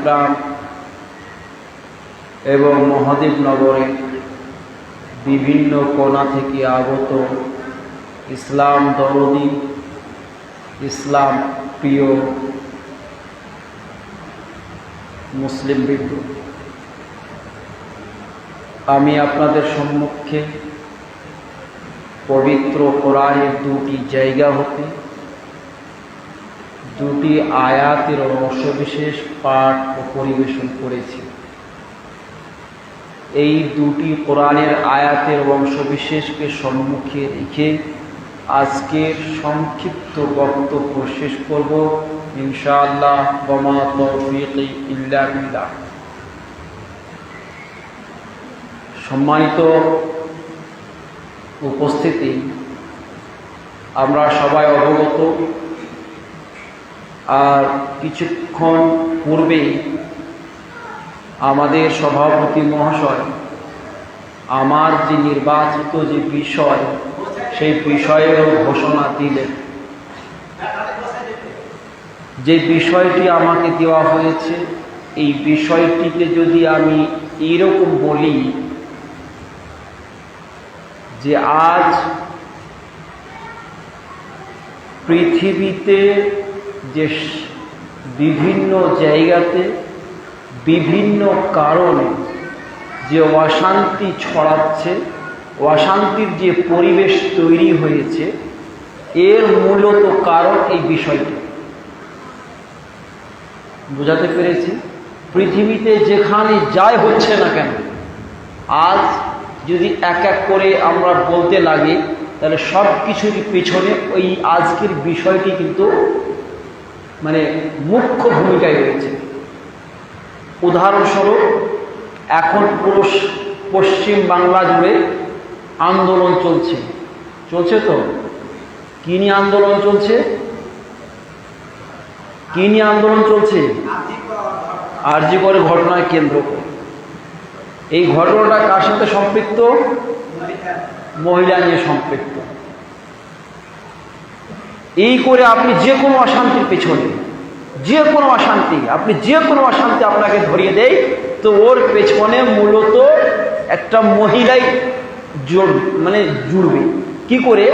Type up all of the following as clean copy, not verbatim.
ইকরাম এবং মহাদেবনগরে বিভিন্ন কোণা থেকে আগত ইসলাম দরদি, ইসলাম প্রিয় মুসলিম বৃন্দ, আমি আপনাদের সম্মুখে পবিত্র কোরআনের দুটি জায়গা হতে দুটি আয়াতের অংশবিশেষ পাঠ ও পরিবেশন করেছি। এই দুটি কোরআনের আয়াতের অংশবিশেষকে সম্মুখে রেখে আজকের সংক্ষিপ্ত বক্তব্য শেষ করব ইনশাআল্লাহ। ওয়া মা তাওফীকি ইল্লা বিল্লাহ। সম্মানিত উপস্থিতি, আমরা সবাই অবগত, আর কিছুক্ষণ পূর্বেই আমাদের সভাপতি মহাশয় আমার যে নির্বাচিত যে বিষয়, সেই বিষয়েরও ঘোষণা দিলেন। যে বিষয়টি আমাকে দেওয়া হয়েছে, এই বিষয়টিকে যদি আমি এইরকম বলি যে আজ পৃথিবীতে যে বিভিন্ন জায়গাতে বিভিন্ন কারণে যে অশান্তি ছড়াচ্ছে, অশান্তির যে পরিবেশ তৈরি হয়েছে, এর মূলত কারণ এই বিষয়টি। বোঝাতে পেরেছি? পৃথিবীতে যেখানে যাই হচ্ছে না কেন, আজ যদি এক এক করে আমরা বলতে লাগি, তাহলে সব কিছুর পেছনে ওই আজকের বিষয়টি কিন্তু মুখ্য ভূমিকায় রয়েছে। উদাহরণস্বরূপ, এখন পুরো পশ্চিম বাংলা জুড়ে আন্দোলন চলছে তো। কি নিয়ে আন্দোলন চলছে? কি নিয়ে আন্দোলন চলছে? আরজি করে ঘটনায় কেন্দ্র করে। এই ঘটনাটা কার সাথে সম্পৃক্ত? মহিলা নিয়ে সম্পৃক্ত। এই করে আপনি যে কোনো অশান্তির পেছনে, আপনি যে কোনো অশান্তি আপনাকে ধরিয়ে দেয়, তো ওর পেছনে মূলত একটা মহিলাই জুড়বে। কি করে?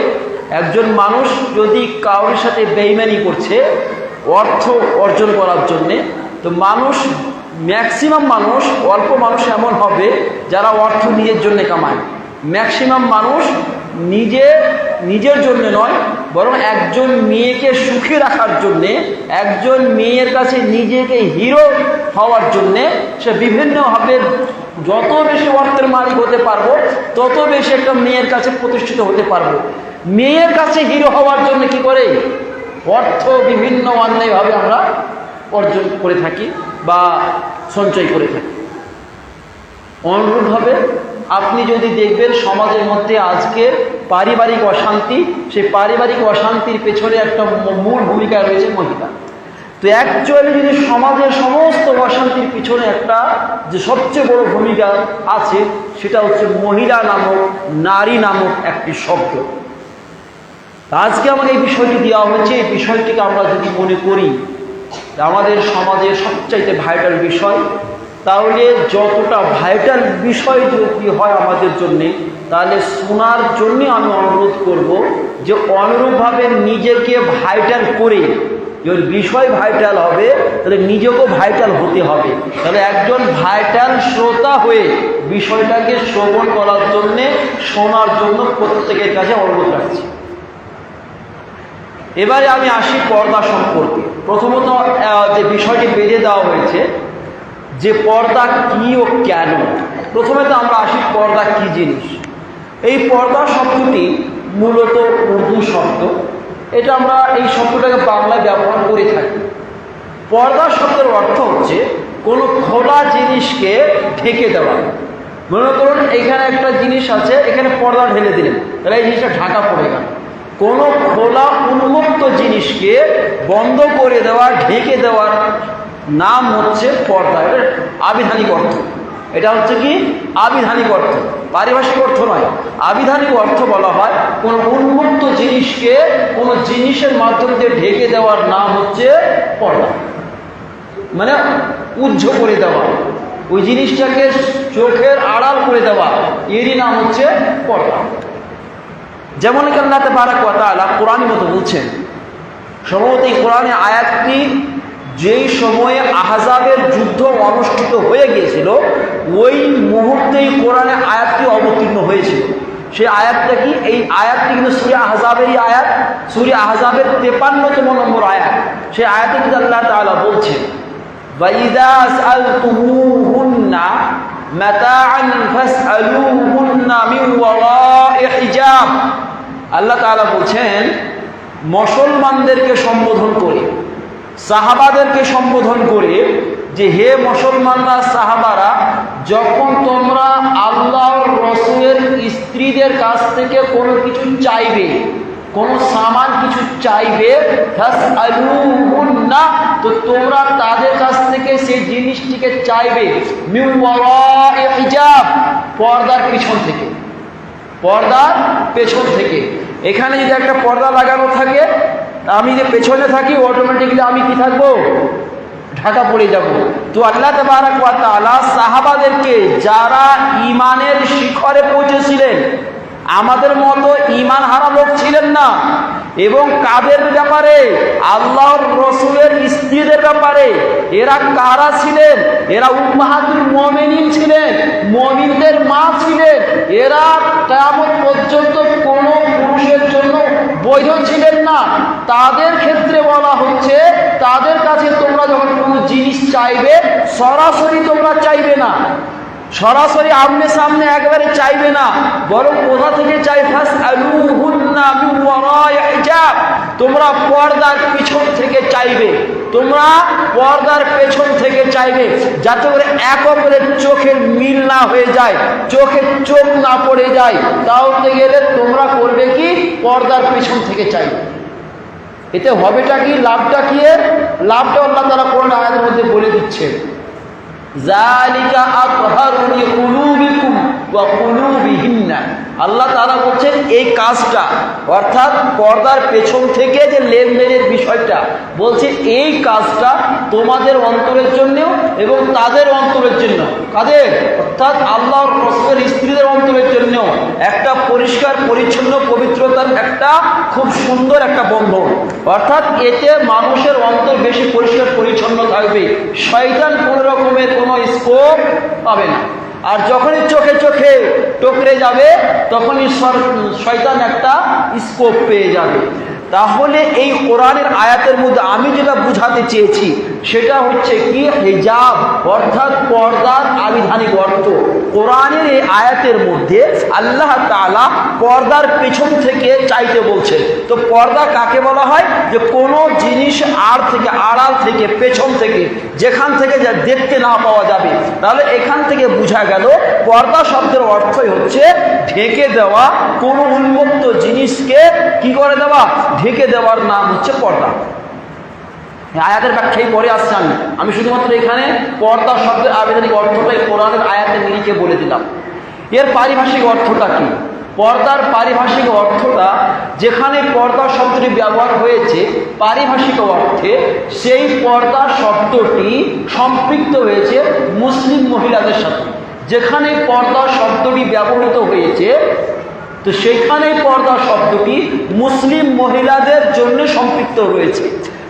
একজন মানুষ যদি কারোর সাথে বেইমানি করছে অর্থ অর্জন করার জন্যে, তো ম্যাক্সিমাম মানুষ, অল্প মানুষ এমন হবে যারা অর্থ নিজের জন্য কামায়। ম্যাক্সিমাম মানুষ নিজের জন্য নয়, বরং একজন মেয়েকে সুখী রাখার জন্যে, একজন মেয়ের কাছে নিজেকে হিরো হওয়ার জন্যে সে বিভিন্নভাবে যত বেশি অর্থের মালিক হতে পারবো, তত বেশি একটা মেয়ের কাছে প্রতিষ্ঠিত হতে পারবো। মেয়ের কাছে হিরো হওয়ার জন্য কি করে? অর্থ বিভিন্ন অন্যায়ভাবে আমরা অর্জন করে থাকি বা সঞ্চয় করে থাকি। অনুরূপভাবে আপনি যদি দেখবেন সমাজের মধ্যে আজকে পারিবারিক অশান্তি, সেই পারিবারিক অশান্তির পেছনে একটা মূল ভূমিকা রয়েছে মহিলা। তো অ্যাকচুয়ালি যদি সমাজের সমস্ত অশান্তির পিছনে একটা যে সবচেয়ে বড় ভূমিকা আছে, সেটা হচ্ছে মহিলা নামক, নারী নামক একটি শব্দ। আজকে আমাকে এই বিষয়টি দেওয়া হয়েছে। এই বিষয়টিকে আমরা যদি মনে করি আমাদের সমাজের সবচাইতে ভাইটাল বিষয়, তাহলে যতটা ভাইটাল বিষয় যদি হয় আমাদের জন্যে, তাহলে শোনার জন্যে আমি অনুরোধ করব যে অনুরূপভাবে নিজেকে ভাইটাল করে, যদি বিষয় ভাইটাল হবে তাহলে নিজেকেও ভাইটাল হতে হবে। তাহলে একজন ভাইটাল শ্রোতা হয়ে বিষয়টাকে শ্রবণ করার জন্যে, শোনার জন্য প্রত্যেকের কাছে অনুরোধ রাখছি। এবারে আমি আসি পর্দা সম্পর্কে। প্রথমত যে বিষয়টি বেঁধে দেওয়া হয়েছে যে পর্দা কি ও কেন, প্রথমে তো আমরা আসি পর্দা কি জিনিস। এই পর্দা শব্দটি মূলত উর্দু শব্দ। এটা আমরা এই শব্দটাকে বাংলায় ব্যবহার করে থাকি। পর্দা শব্দের অর্থ হচ্ছে কোনো খোলা জিনিসকে ঢেকে দেওয়া। মনে করুন এখানে একটা জিনিস আছে, এখানে পর্দা ঢেলে দিলেন, তাহলে এই জিনিসটা ঢাকা পড়ে গেল। কোনো খোলা উন্মুক্ত জিনিসকে বন্ধ করে দেওয়া, ঢেকে দেওয়ার নাম হচ্ছে পর্দা। এটা আবিধানিক অর্থ। এটা হচ্ছে কি? আবিধানিক অর্থ, পারিভাষিক অর্থ নয়। আবিধানিক অর্থ বলা হয় কোনো উন্মুক্ত জিনিসকে কোনো জিনিসের মাধ্যমে ঢেকে দেওয়ার নাম হচ্ছে পর্দা। উজ্জ্ব করে দেওয়া, ওই জিনিসটাকে চোখের আড়াল করে দেওয়া, এরই নাম হচ্ছে পর্দা। যেমন আল্লাহ তাবারক ওয়া তাআলা কোরআনের মতো বলছেন, সম্ভবত এই কোরআনের আয়াতটি যেই সময়ে আহজাবের যুদ্ধ অনুষ্ঠিত হয়ে গিয়েছিল ওই মুহূর্তেই কোরআনের আয়াতটি অবতীর্ণ হয়েছিল। সেই আয়াতটা কি? এই আয়াতটি কিন্তু সূরা আহজাবেরই আয়াত, সূরা আহজাবের 53তম নম্বর আয়াত। সেই আয়াতে কিন্তু আল্লাহ তাআলা বলছেন, وَإِذَا سَأَلْتُمُوهُنَّ مَتَاعًا فَاسْأَلُوهُنَّ مِنْ وَرَاءِ حِجَابٍ। আল্লাহ তাআলা বলছেন, মুসলমানদেরকে সম্বোধন করে, সাহাবাদেরকে সম্বোধন করে যে হে মুসলমানরা, সাহাবারা, যখন তোমরা আল্লাহর রাসূলের স্ত্রীদের কাছ থেকে কোনো কিছু চাইবে, কোনো সামান কিছু চাইবে, ফাসআলুহুন্না, তো তোমরা তাদের কাছ থেকে সেই জিনিসটিকে চাইবে মিন ওয়ারা'i হিজাব, পর্দার পিছন থেকে, পর্দার পেছন থেকে। এখানে যদি একটা পর্দা লাগানো থাকে, আমি যে পেছনে থাকি অটোমেটিকলি আমি কি থাকবো? ঢাকা পড়ে যাব। তো আল্লাহ তাবারক ওয়া তাআলা সাহাবাদেরকে, যারা ঈমানের শিখরে পৌঁছেছিলেন, আমাদের মতো ঈমান হারা লোক ছিলেন না, এবং কাদের ব্যাপারে? আল্লাহর রাসূলের স্ত্রীদের ব্যাপারে। এরা কারা ছিলেন? এরা উম্মাহাতুল মুমিনিন ছিলেন, মুমিনদের মা ছিলেন। এরা কিয়ামত পর্যন্ত কোনো পুরুষের জন্য বৈধ ছিলেন না। তাদের ক্ষেত্রে বলা হচ্ছে, তাদের কাছে তোমরা যখন কোনো জিনিস চাইবে, সরাসরি তোমরা চাইবে না, সরাসরি আমনে সামনে একবারে চাইবে না, বরং কোথা থেকে চাই? ফাসআলুহুন্না মিন ওয়ারা'i হিজাব, তোমরা পর্দার পিছন থেকে চাইবে, তোমরা পর্দার পেছন থেকে চাইবে, যাতে করে এক অপরের চোখের মিল না হয়ে যায়, চোখে চোখ না পড়ে যায়। তাহলে গেলে তোমরা করবে কি? পর্দার পেছন থেকে চাইবে। এতে হবেটা কি? লাভটা কি? এর লাভটা আল্লাহ তাআলা কোরআন আয়াতের মধ্যে বলে দিচ্ছেন, যালিকা আতহারু লিকুলুবিকুম ওয়া কুলুবিহিন্না। আল্লাহ তাআলা বলছেন এই কাজটা, অর্থাৎ পর্দার পেছন থেকে যে লেনদেনের বিষয়টা, বলছে এই কাজটা তোমাদের অন্তরের জন্যও এবং তাদের অন্তরের জন্য। কাদের? অর্থাৎ আল্লাহর রাসূলের স্ত্রীদের অন্তরের জন্যও একটা পরিষ্কার পরিচ্ছন্ন পবিত্রতার একটা খুব সুন্দর একটা বন্ধন। অর্থাৎ এতে মানুষের অন্তর বেশি পরিষ্কার পরিচ্ছন্ন থাকবে, শয়তান কোনো রকমের কোনো স্কোপ পাবে না। আর যখনই চোখে চোখে টকরে যাবে, তখনই শয়তান একটা স্কোপ পেয়ে যাবে। তাহলে এই কোরআনের আয়াতের মধ্যে আমি যেটা বুঝাতে চেয়েছি সেটা হচ্ছে কি? হিজাব, অর্থাৎ পর্দার আবিধানিক অর্থ। কোরআনের এই আয়াতের মধ্যে আল্লাহ তাআলা পর্দার পেছন থেকে চাইতে বলছেন। তো পর্দা কাকে বলা হয়? যে কোনো জিনিস আড় থেকে, আড়াল থেকে, পেছন থেকে, যেখান থেকে যা দেখতে না পাওয়া যাবে। তাহলে এখান থেকে বোঝা গেল পর্দা শব্দের অর্থই হচ্ছে ঢেকে দেওয়া, কোনো উন্মুক্ত জিনিসকে কি করে দেওয়া? ঢেকে দেওয়ার নাম হচ্ছে পর্দা। আয়াতের ব্যাখ্যায় পরে আসছে, আমি শুধুমাত্র এখানে পর্দা শব্দের আবিধানিক অর্থটাই কোরআনের আয়াতের নিরিখে বলে দিলাম। এর পারিভাষিক অর্থটা কি? পর্দার পারিভাষিক অর্থটা, যেখানে পর্দা শব্দটি ব্যবহার হয়েছে পারিভাষিক অর্থে, সেই পর্দা শব্দটি সম্পৃক্ত হয়েছে মুসলিম মহিলাদের সাথে। যেখানে পর্দা শব্দটি ব্যবহৃত হয়েছে, তো সেইখানে পর্দা শব্দটি মুসলিম মহিলাদের জন্য সম্পৃক্ত রয়েছে।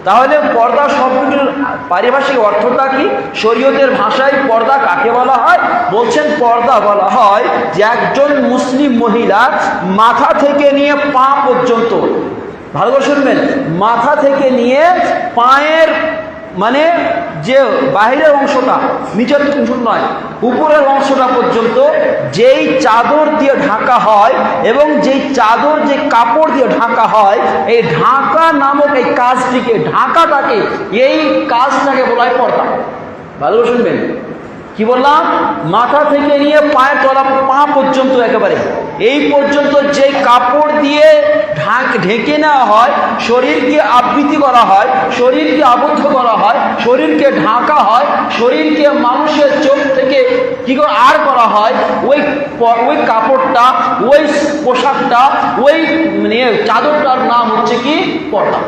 তাহলে পর্দা শব্দটির পারিভাষিক অর্থটা কি? শরীয়তের ভাষায় পর্দা কাকে বলা হয়? বলছেন পর্দা বলা হয় যে একজন মুসলিম মহিলা মাথা থেকে নিয়ে পা পর্যন্ত, ভালো করে শুনবেন, মাথা থেকে নিয়ে পায়ের মানে যে বাহিরের অংশটা, নিচের অংশ নয়, উপরের অংশটা পর্যন্ত যেই চাদর দিয়ে ঢাকা হয় এবং যেই চাদর, যে কাপড় দিয়ে ঢাকা হয়, এই ঢাকা নামক এই কাজটিকে, ঢাকাটাকে, এই কাজটাকে বলা হয় পর্দা। ভালো শুনবেন, কি বললাম? মাথা থেকে নিয়ে পায়ের তলা, পা পর্যন্ত, একেবারে এই পর্যন্ত যে কাপড় দিয়ে ঢেকে নেওয়া হয়, শরীরকে আবৃত্তি করা হয়, শরীরকে আবদ্ধ করা হয়, শরীরকে ঢাকা হয়, শরীরকে মানুষের চোখ থেকে কি করে আর করা হয়, ওই কাপড়টা, ওই পোশাকটা, ওই মানে চাদরটার নাম হচ্ছে কি? পর্দা।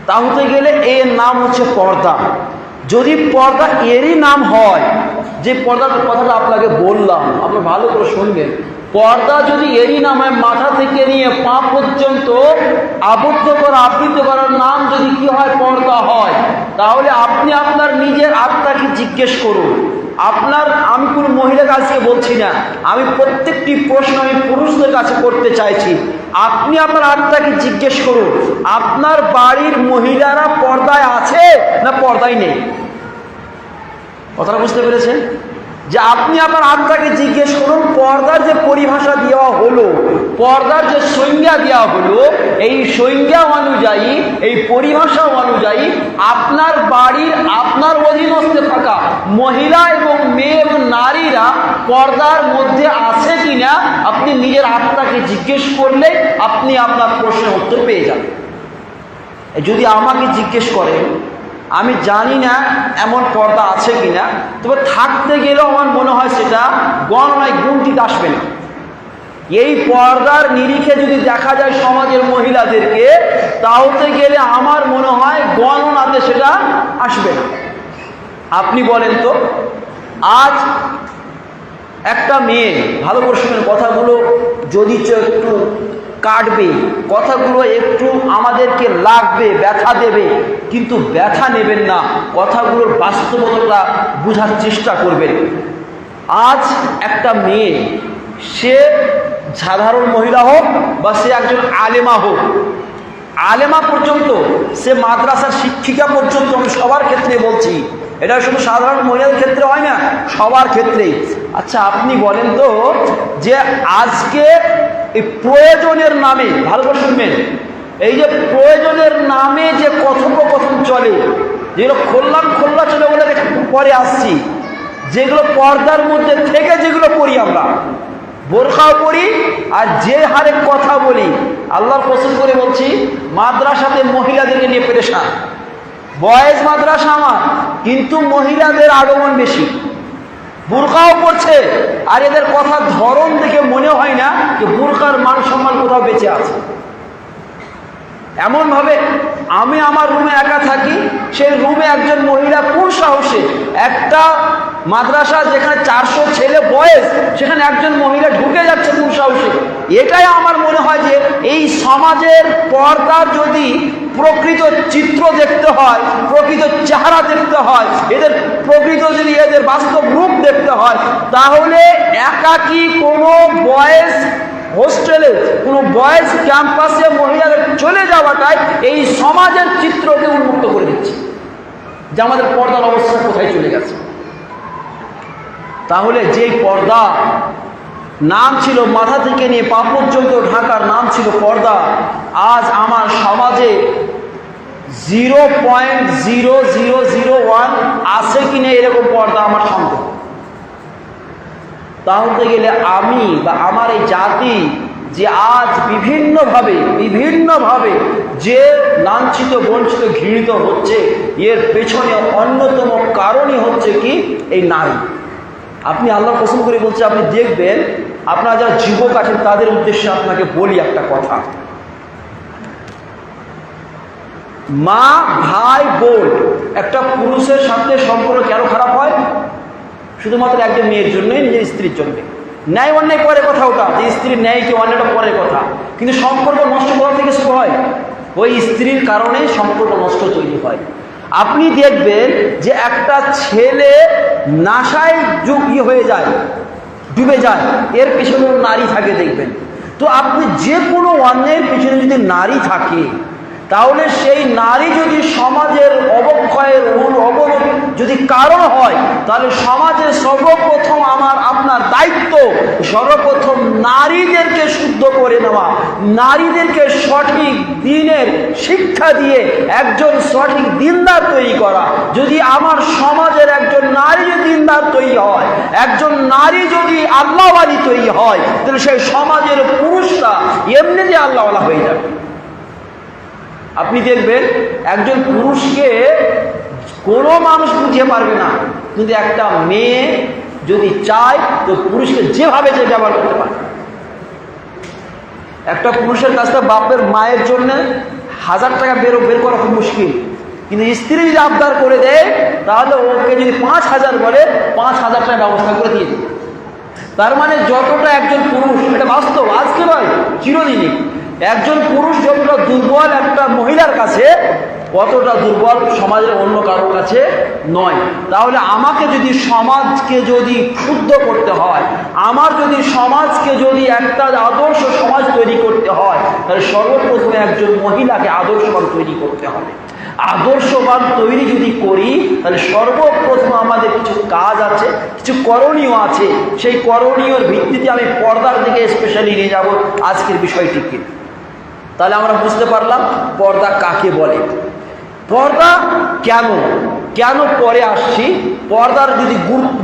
তা হতে গেলে এর নাম হচ্ছে পর্দা। যদি পর্দা এরই নাম হয়, যে পর্দার কথাটা আপনাকে বললাম, আপনি ভালো করে শুনবেন, পর্দা যদি এরই নাম হয়, মাথা থেকে নিয়ে পা পর্যন্ত আবদ্ধ করা, আবৃত করার নাম যদি কি হয়, পর্দা হয়, তাহলে আপনি আপনার নিজের আত্মাকে জিজ্ঞেস করুন। আমি কোনো মহিলার কাছে বলছি না, আমি প্রত্যেকটি প্রশ্ন আমি পুরুষদের কাছে করতে চাইছি। আপনি আপনার আত্মাকে জিজ্ঞেস করুন, আপনার বাড়ির মহিলারা পর্দায় আছে না পর্দায় নেই? কথাটা বুঝতে পেরেছেন? যে আপনি আপনার আত্মাকে জিজ্ঞেস করুন, পর্দার যে পরিভাষা দেওয়া হলো, পর্দার যে সংজ্ঞা দেওয়া হলো, এই সংজ্ঞা অনুযায়ী, এই পরিভাষা অনুযায়ী আপনার বাড়ির, আপনার অধীনস্থে থাকা মহিলা এবং মেয়ে এবং নারীরা পর্দার মধ্যে আছে কিনা আপনি নিজের আত্মাকে জিজ্ঞেস করলে আপনি আপনার প্রশ্নের উত্তর পেয়ে যাবেন। যদি আমাকে জিজ্ঞেস করেন, আমি জানি না এমন পর্দা আছে কিনা, তবে থাকতে গেলেও আমার মনে হয় সেটা গণনায় গুনতিতে আসবে না। এই পর্দার নিরিখে যদি দেখা যায় সমাজের মহিলাদেরকে, তাহলে গেলে আমার মনে হয় গণনাতে সেটা আসবে না। আপনি বলেন তো, আজ একটা মেয়ে, ভালো করে শুনেন কথাগুলো, যদি একটু কাটবে, কথাগুলো একটু আমাদেরকে লাগবে, ব্যথা দেবে, কিন্তু ব্যথা নেবেন না, কথাগুলোর বাস্তবতা বোঝার চেষ্টা করবেন। আজ একটা মেয়ে, সে সাধারণ মহিলা হোক বা সে একজন আলেমা হোক, আলেমা পর্যন্ত, সে মাদ্রাসার শিক্ষিকা পর্যন্ত, আমি সবার ক্ষেত্রে বলছি, এটা শুধু সাধারণ মহিলাদের ক্ষেত্রে হয় না, সবার ক্ষেত্রেই। আচ্ছা আপনি বলেন তো, যে আজকে এই প্রয়োজনের নামে, ভালো করে শুনবেন, এই যে প্রয়োজনের নামে যে কথোপকথন চলে, যেগুলো খোল্লা চলে বলে পরে আসছি, যেগুলো পর্দার মধ্যে থেকে যেগুলো পড়ি, আমরা বোরখাও পড়ি, আর যে হারে কথা বলি, আল্লাহর কসম করে বলছি, মাদ্রাসাতে মহিলাদেরকে নিয়ে পেরেশান। বয়েজ মাদ্রাসা আমার, কিন্তু মহিলাদের আগমন বেশি, বুরকাও পড়ছে, আর এদের কথা ধরন দেখে মনে হয় না যে বুরকার মান সম্মান কোথাও বেঁচে আছে। এমনভাবে, আমি আমার রুমে একা থাকি, সেই রুমে একজন মহিলা কোন সাহসে, একটা মাদ্রাসা যেখানে 400 ছেলে বয়েজ, সেখানে একজন মহিলা ঢুকে যাচ্ছে কোন সাহসে? এটাই আমার মনে হয় যে এই সমাজের পর্দার যদি প্রকৃত চিত্র দেখতে হয়, প্রকৃত চেহারা দেখতে হয়, এদের প্রকৃত যদি এদের বাস্তব রূপ দেখতে হয়, তাহলে একাকী কোনো বয়েজ হোস্টেলে, কোনো বয়েজ ক্যাম্পাসে মহিলাদের চলে যাওয়াটাই এই সমাজের চিত্রকে উন্মুক্ত করে দিচ্ছে, যে আমাদের পর্দার অবস্থা কোথায় চলে গেছে। তাহলে যেই পর্দা নাম ছিল মাথা থেকে নিয়ে পা পর্যন্ত ঢাকার নাম ছিল পর্দা, আজ আমার সমাজে 0.0001 আছে কিনা এরকম পর্দা আমার সন্দেহ। তাহলে গেলে আমি বা আমার এই জাতি যে আজ বিভিন্নভাবে যে লাঞ্ছিত, বঞ্চিত, ঘৃণিত হচ্ছে, এর পেছনে অন্যতম কারণই হচ্ছে কি, এই নারী। আপনি আল্লাহর কসম করে বলছে, আপনি দেখবেন, আপনারা যারা যুবক আছেন তাদের উদ্দেশ্যে আপনাকে বলি একটা কথা, মা, ভাই, বোন, একটা পুরুষের সাথে সম্পর্ক কেন খারাপ হয়? শুধুমাত্র একজন মেয়ের জন্যই, নিজের স্ত্রীর জন্য। ন্যায় অন্যায় পরের কথা, ওটা যে স্ত্রীর ন্যায় কি অন্যায়টা পরের কথা, কিন্তু সম্পর্ক নষ্ট করা থেকে শুরু হয় ওই স্ত্রীর কারণে, সম্পর্ক নষ্ট তৈরি হয়। আপনি দেখবেন যে একটা ছেলে নাশায় হয়ে যায়, ডুবে যায়, এর পেছনে নারী থাকে দেখবেন। তো আপনি যে কোনো অন্যায়ের পেছনে যদি নারী থাকে, তাহলে সেই নারী যদি সমাজের অবক্ষয়ের অবনতি যদি কারণ হয়, তাহলে সমাজের সর্বপ্রথম আপনার দায়িত্ব সর্বপ্রথম নারীদেরকে শুদ্ধ করে নেওয়া, নারীদেরকে সঠিক দিনের শিক্ষা দিয়ে একজন সঠিক দিনদার তৈরি করা। যদি আমার সমাজের একজন নারী যদি দিনদার তৈরি হয়, একজন নারী যদি আল্লাহওয়ালি তৈরি হয়, তাহলে সেই সমাজের পুরুষরা এমনিতে আল্লাহওয়ালা হয়ে যাবে। আপনি দেখবেন একজন পুরুষকে কোনো মানুষ বুঝতে পারবে না, কিন্তু একটা মেয়ে যদি চায় তো পুরুষকে যেভাবে যে ব্যবহার করতে পারে। একটা পুরুষের কাছে বাপের মায়ের জন্য 1000 টাকা বের করা খুব মুশকিল, কিন্তু স্ত্রী যদি আবদার করে দেয় তাহলে ওকে যদি 5000 বলে 5000 টাকা ব্যবস্থা করে দিয়ে দেবে। তার মানে যতটা একজন পুরুষ, এটা বাস্তব, আজকে নয় চিরদিনই, একজন পুরুষ যতটা দুর্বল একটা মহিলার কাছে অতটা দুর্বল সমাজের অন্য কারোর কাছে নয়। তাহলে আমাকে যদি সমাজকে যদি শুদ্ধ করতে হয়, আমার যদি সমাজকে যদি একটা আদর্শ সমাজ তৈরি করতে হয়, তাহলে সর্বপ্রথমে একজন মহিলাকে আদর্শবান তৈরি করতে হবে। আদর্শবান তৈরি যদি করি তাহলে সর্বপ্রথম আমাদের কিছু কাজ আছে, কিছু করণীয় আছে, সেই করণীয়র ভিত্তিতে আমি পর্দার দিকে স্পেশালি নিয়ে যাব আজকের বিষয়টিকে। তাহলে আমরা বুঝতে পারলাম পর্দা কাকে বলে, পর্দা কেন কেন পরে আসছি, পর্দার যদি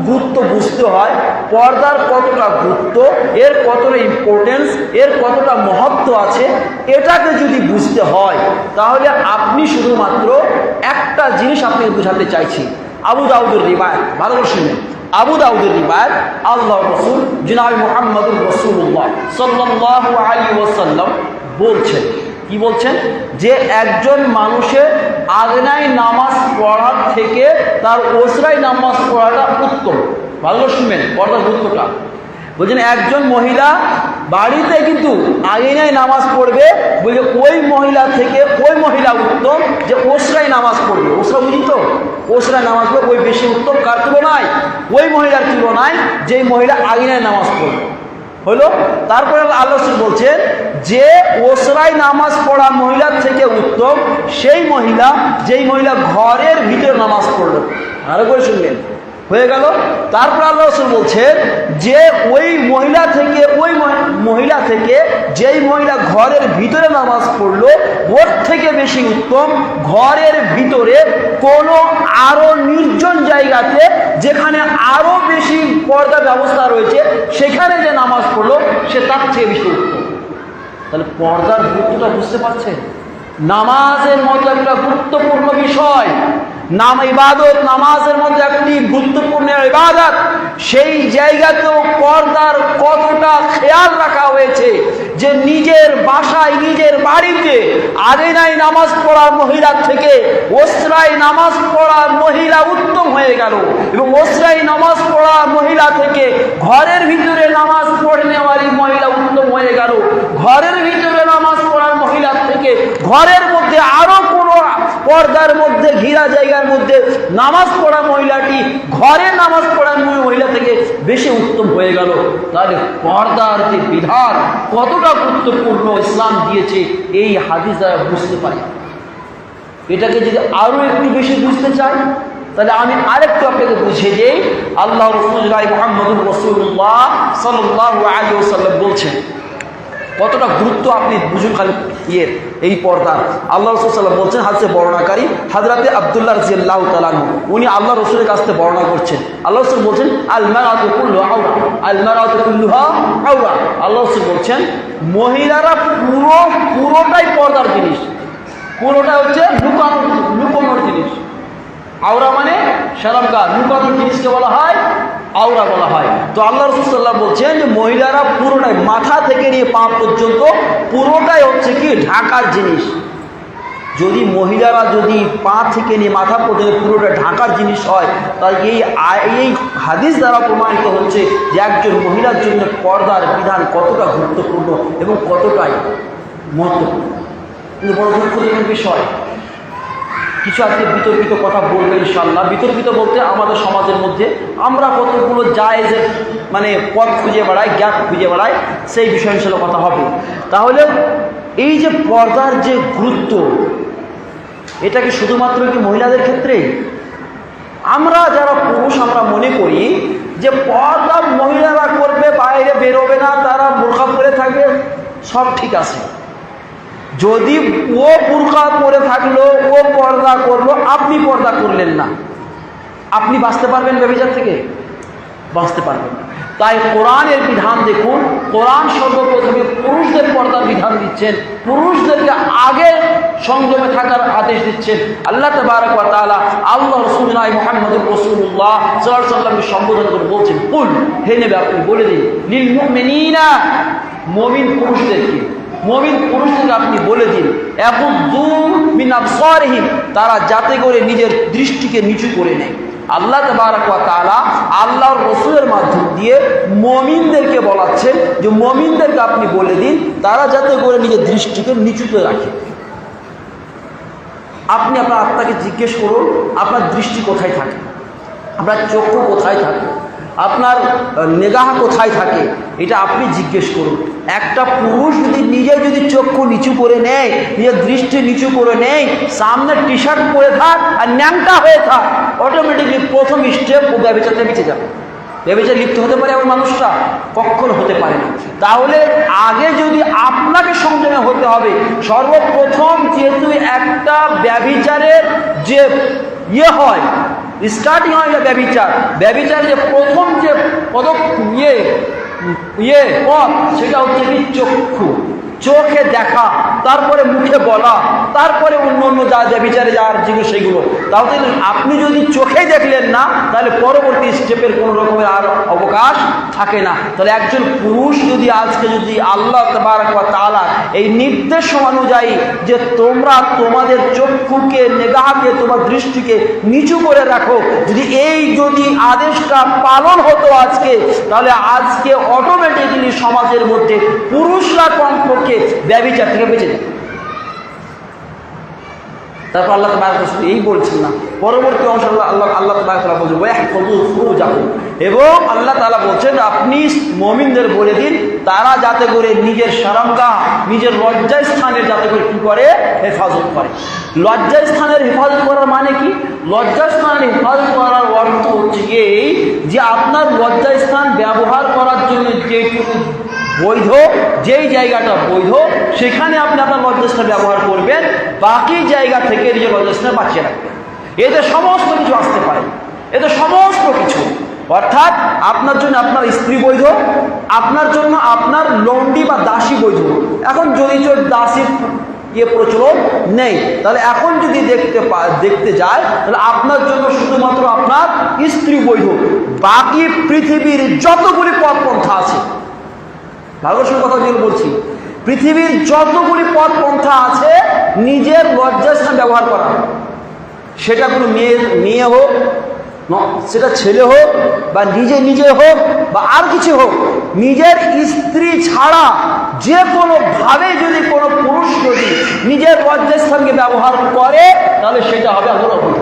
গুরুত্ব বুঝতে হয়, পর্দার কতটা গুরুত্ব, এর কতটা ইম্পর্টেন্স, এর কতটা মহত্ব আছে, এটাকে যদি বুঝতে হয় তাহলে আপনি শুধুমাত্র একটা জিনিস আপনাকে বোঝাতে চাইছি। আবু দাউদের রিওয়ায়াত, ভালো করে শুনবেন, আবু দাউদের রিওয়ায়াত, আল্লাহ রাসূল জনাব মুহাম্মদুর রাসূলুল্লাহ সাল্লাল্লাহু আলাইহি ওয়াসাল্লাম বলছেন, কি বলছেন, যে একজন মানুষের আগনায় নামাজ পড়ার থেকে তার ওসরায় নামাজ পড়াটা উত্তম। ভালো শুনবেন পর্দার গুরুত্বটা। বলছেন একজন মহিলা বাড়িতে কিন্তু আগনায় নামাজ পড়বে, বলছে ওই মহিলা থেকে ওই মহিলা উত্তম যে ওসরায় নামাজ পড়বে। ওসরা বুঝি তো, ওসরায় নামাজ পড়বে ওই বেশি উত্তম কার তুলনায়, ওই মহিলার তুলনায় যেই মহিলা আগনায় নামাজ পড়বে। হলো, তারপরে আল্লাহ রাসূল বলছেন যে ওসরায় নামাজ পড়া মহিলার থেকে উত্তম সেই মহিলা যেই মহিলা ঘরের ভিতরে নামাজ পড়লো। আরো করে শুনলেন, হয়ে গেল। তারপর আল্লাহ রাসূল বলছেন যে ওই মহিলা থেকে যেই মহিলা ঘরের ভিতরে নামাজ পড়লো ওর থেকে বেশি উত্তম ঘরের ভিতরে কোনো আরো নির্জন জায়গাতে যেখানে আরো বেশি পর্দা ব্যবস্থা রয়েছে সেখানে যে নামাজ পড়লো সে তার থেকে বেশি উত্তম। তাহলে পর্দার গুরুত্বটা বুঝতে পারছেন? নামাজের মতো একটা গুরুত্বপূর্ণ বিষয়, ইবাদত, নামাজের মধ্যে একটি গুরুত্বপূর্ণ ইবাদত, সেই জায়গাতেও পর্দার কতটা খেয়াল রাখা হয়েছে যে নিজের বাসায় নিজের বাড়িতে আগনায় নামাজ পড়ার মহিলার থেকে ওসরায় নামাজ পড়ার মহিলা উত্তম হয়ে গেল, এবং ওসরায় নামাজ পড়ার মহিলা থেকে ঘরের ভিতরে নামাজ পড়ে নেওয়ারই মহিলা উত্তম হয়ে গেল, ঘরের ভিতরে নামাজ পড়ার মহিলার থেকে ঘরের মধ্যে আরো কোনো পর্দার মধ্যে ঘিরা জায়গার মধ্যে নামাজ পড়া মহিলাটি ঘরে নামাজ পড়া মহিলা থেকে বেশি উত্তম হয়ে গেল। তাহলে পর্দার যে বিধান কতটা গুরুত্বপূর্ণ ইসলাম দিয়েছে এই হাদিস দ্বারা বুঝতে পারি। এটাকে যদি আরো একটু বেশি বুঝতে চাই তাহলে আমি আরেকটু আপনাকে বুঝিয়ে দিই। আল্লাহ রাসূলুল্লাহ মুহাম্মদুর রাসূলুল্লাহ সাল্লাল্লাহু আলাইহি ওয়াসাল্লাম বলছেন, কতটা গুরুত্ব আপনি বুঝুন খালি এই পর্দার। আল্লাহ রাসূল সাল্লাল্লাহু আলাইহি ওয়াসাল্লাম বলছেন, হাদিসে বর্ণনাকারী হযরতে আব্দুল্লাহ রাদিয়াল্লাহু তাআলা আনহু, উনি আল্লাহ রাসূলের কাছ থেকে বর্ণনা করছেন। আল্লাহ রাসূল বলছেন আল মারাতু কুল্লুহা আওরা, আল মারাতু কুল্লুহা আওরা। আল্লাহ রাসূল বলছেন মহিলারা পুরোটাই পর্দার জিনিস, পুরোটা হচ্ছে লুকানোর জিনিস। আওরা মানে শারমগাহ, লুকানোর জিনিসকে বলা হয় আওরা বলা হয়। তো আল্লাহ রাসূল সাল্লাল্লাহু আলাইহি ওয়াসাল্লাম বলছেন যে মহিলারা পুরোটাই মাথা থেকে নিয়ে পা পর্যন্ত পুরোটাই হচ্ছে কি ঢাকার জিনিস। যদি মহিলারা যদি পা থেকে নিয়ে মাথা পর্যন্ত পুরোটা ঢাকার জিনিস হয় তাহলে এই হাদিস দ্বারা প্রমাণিত হচ্ছে যে একজন মহিলার জন্য পর্দার বিধান কতটা গুরুত্বপূর্ণ এবং কতটাই মহত্বপূর্ণ। কিন্তু বড় দুঃখজনক বিষয়, কিছু আজকে বিতর্কিত কথা বলবে ইনশাআল্লাহ। বিতর্কিত বলতে আমাদের সমাজের মধ্যে আমরা কতগুলো জায়েজের মানে পথ খুঁজে বেড়াই, গ্যাপ খুঁজে বেড়াই, সেই বিষয় ইনশাআল্লাহ কথা হবে। তাহলে এই যে পর্দার যে গুরুত্ব, এটা কি শুধুমাত্র কি মহিলাদের ক্ষেত্রেই? আমরা যারা পুরুষ আমরা মনে করি যে পর্দা মহিলারা করবে, বাইরে বেরোবে না, তারা বোরকা পরে থাকবে, সব ঠিক আছে। যদি ও বুরকা পরে থাকলো, ও পর্দা করলো, আপনি পর্দা করলেন না, আপনি বাঁচতে পারবেন ব্যভিচার থেকে? বাঁচতে পারবেন না। তাই কোরআনের বিধান দেখুন, কোরআন সর্বপ্রথমে পুরুষদের পর্দার বিধান দিচ্ছেন, পুরুষদেরকে আগে সংযমে থাকার আদেশ দিচ্ছেন। আল্লাহ তাবারক ওয়া তাআলা আল্লাহ রাসূলুল্লাহ মুহাম্মদুর রাসূলুল্লাহ সাল্লাল্লাহু আলাইহি ওয়াসাল্লামকে সম্বোধন করে বলছেন, কুল, হে নবী আপনি বলে দিন, লিল মুমিনিনা, মুমিন পুরুষদেরকে, মুমিন পুরুষদেরকে আপনি বলে দিন ইয়াগুদ্দু মিন আবসারিহিম, তারা যাতে করে নিজের দৃষ্টিকে নিচু করে নেয়। আল্লাহ তাবারক ওয়া তাআলা আল্লাহর রাসূলের মাধ্যম দিয়ে মুমিনদেরকে বলাচ্ছেন যে মুমিনদেরকে আপনি বলে দিন তারা যাতে করে নিজের দৃষ্টিকে নিচুতে রাখে। আপনি আপনার আত্মাকে জিজ্ঞেস করুন, আপনার দৃষ্টি কোথায় থাকে, আপনার চক্ষু কোথায় থাকে, আপনার নিগাহ কোথায় থাকে, এটা আপনি জিজ্ঞেস করুন। একটা পুরুষ যদি চক্ষু নিচু করে নেয়, নিজের দৃষ্টি নিচু করে নেয়, সামনে টি শার্ট পরে থাক আর ন্যাংটা হয়ে থাক, অটোমেটিকলি প্রথম স্টেপ ও ব্যভিচারটা বেঁচে যাবে। ব্যভিচার লিপ্ত হতে পারে এমন মানুষটা? কখনো হতে পারে না। তাহলে আগে যদি আপনাকে সংযমে হতে হবে, সর্বপ্রথম যেহেতু একটা ব্যভিচারের যে হয় স্টার্টিং হয় না, ব্যভিচার যে প্রথম যে পদ সেটা হচ্ছে কি চক্ষু, চোখে দেখা, তারপরে মুখে বলা, তারপরে অন্য অন্য যা ব্যভিচারে যার যেগুলো সেগুলো। তাহলে আপনি যদি চোখেই দেখলেন না, তাহলে পরবর্তী স্টেপের কোনো রকমের আর অবকাশ থাকে না। তাহলে একজন পুরুষ যদি আজকে যদি আল্লাহ তাবারক ওয়া তাআলা এই নির্দেশ অনুযায়ী যে তোমরা তোমাদের চক্ষুকে, নিগাহকে, তোমার দৃষ্টিকে নিচু করে রাখো, যদি আদেশটা পালন হতো আজকে, তাহলে আজকে অটোমেটিক্যালি সমাজের মধ্যে পুরুষরা কমপক্ষে ব্যভিচার থেকে বেঁচে যায়। তারপর আল্লাহ তাবারক ওয়া তাআলা এই বলছেন না, পরবর্তী অংশ আল্লাহ তাবারক ওয়া তাআলা বলছেন ওয়াহফাযু ফুরুজাকুম, এবং আল্লাহ তাআলা বলছেন আপনি মুমিনদের বলে দিন তারা যাতে করে নিজের শরমগাহ, নিজের লজ্জাস্থানের যাতে করে কি করে, হেফাজত করে। লজ্জাস্থানের হেফাজত করার মানে কি? লজ্জাস্থানের হেফাজত করার অর্থ হচ্ছে এই যে আপনার লজ্জাস্থান ব্যবহার করার জন্য যেটুকু বৈধ, যেই জায়গাটা বৈধ সেখানে আপনি আপনার লজ্জাস্থান ব্যবহার করবেন, বাকি জায়গা থেকে নিজের লজ্জাস্থান বাঁচিয়ে রাখবেন। এতে সমস্ত কিছু আসতে পারে, এতে সমস্ত কিছু, অর্থাৎ আপনার জন্য আপনার স্ত্রী বৈধ, আপনার জন্য আপনার লন্ডি বা দাসী বৈধ। এখন যদি দাসীর প্রচলন নেই, তাহলে এখন যদি দেখতে যায় তাহলে আপনার জন্য শুধুমাত্র আপনার স্ত্রী বৈধ, বাকি পৃথিবীর যতগুলি পথ পন্থা আছে, ভালোবাসার কথা যেগুলো বলছি, পৃথিবীর যতগুলি পথ পন্থা আছে নিজের লজ্জাস্থান ব্যবহার করা, সেটা কোনো মেয়ে হোক, সেটা ছেলে হোক, বা নিজে হোক, বা আর কিছু হোক, নিজের স্ত্রী ছাড়া যে কোনোভাবে যদি কোনো পুরুষ যদি নিজের লজ্জাস্থানকে ব্যবহার করে তাহলে সেটা হবে আল্লাহর অবৈধ,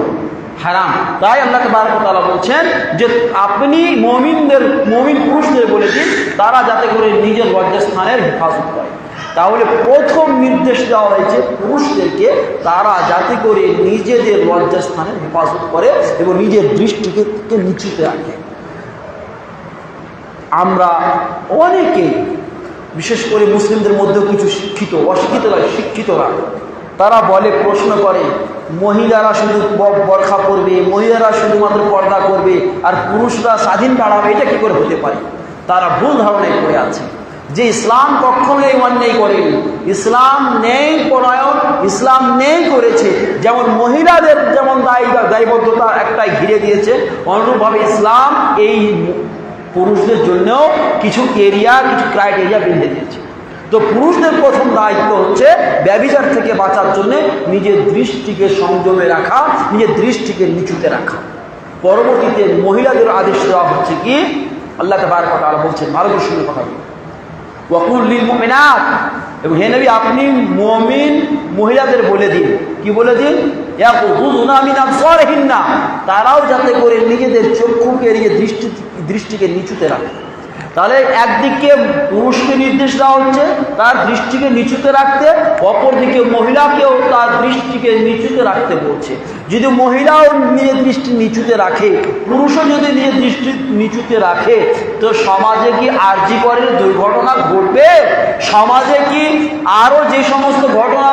হারাম। তাই আল্লাহ তাবারক ওয়া তাআলা বলছেন যে আপনি মুমিন পুরুষদের বলে দিন তারা যাতে করে নিজের লজ্জাস্থানের হেফাজত করে। তাহলে প্রথম নির্দেশ দেওয়া হয়েছে পুরুষদেরকে তারা যাতে করে নিজেদের লজ্জাস্থানের হেফাজত করে এবং নিজের দৃষ্টিকে নিচুতে রাখে। আমরা অনেকেই, বিশেষ করে মুসলিমদের মধ্যেও কিছু শিক্ষিতরা তারা বলে, প্রশ্ন করে মহিলারা শুধু বরখা পরবে, মহিলারা শুধুমাত্র পর্দা করবে আর পুরুষরা স্বাধীন দাঁড়াবে, এটা কি করে হতে পারে? তারা ভুল ধারণায় পড়ে আছে যে ইসলাম কখনোই অন্যায় করেনি, ইসলাম ন্যায় পরায়ণ, ইসলাম ন্যায় করেছে। যেমন মহিলাদের যেমন দায়বদ্ধতা একটাই ঘিরে দিয়েছে, অনুরূপভাবে ইসলাম এই পুরুষদের জন্যও কিছু ক্রাইটেরিয়া বেঁধে দিয়েছে। তো পুরুষদের প্রথম দায়িত্ব হচ্ছে ব্যভিচার থেকে বাঁচার জন্য নিজের দৃষ্টিকে সংযমে রাখা, নিজের দৃষ্টিকে নিচুতে রাখা। পরবর্তীতে মহিলাদের আদেশ দেওয়া হচ্ছে কি, আল্লাহ তাবারক ওয়া তাআলা বলছেন, ভালো করে শুনে কথা বলুন, ওয়াকুল লিল মুমিনাত, এবং হে নবী আপনি মুমিন মহিলাদের বলে দিন, কি বলে দিন, ইয়াকুযুনা মিন আবসারিহিন্না, তারাও যাতে করে নিজেদের চক্ষুকে, নিজের দৃষ্টিকে নিচুতে রাখে। তাহলে একদিকে পুরুষকে নির্দেশ দেওয়া হচ্ছে তার দৃষ্টিকে নিচুতে রাখতে, অপরদিকে মহিলাকেও তার দৃষ্টিকে নিচুতে রাখতে বলছে। যদি মহিলাও নিজের দৃষ্টি নিচুতে রাখে, পুরুষও যদি নিজের দৃষ্টি নিচুতে রাখে, তো সমাজে কি আরজিকরের দুর্ঘটনা ঘটবে? সমাজে কি আরও যে সমস্ত ঘটনা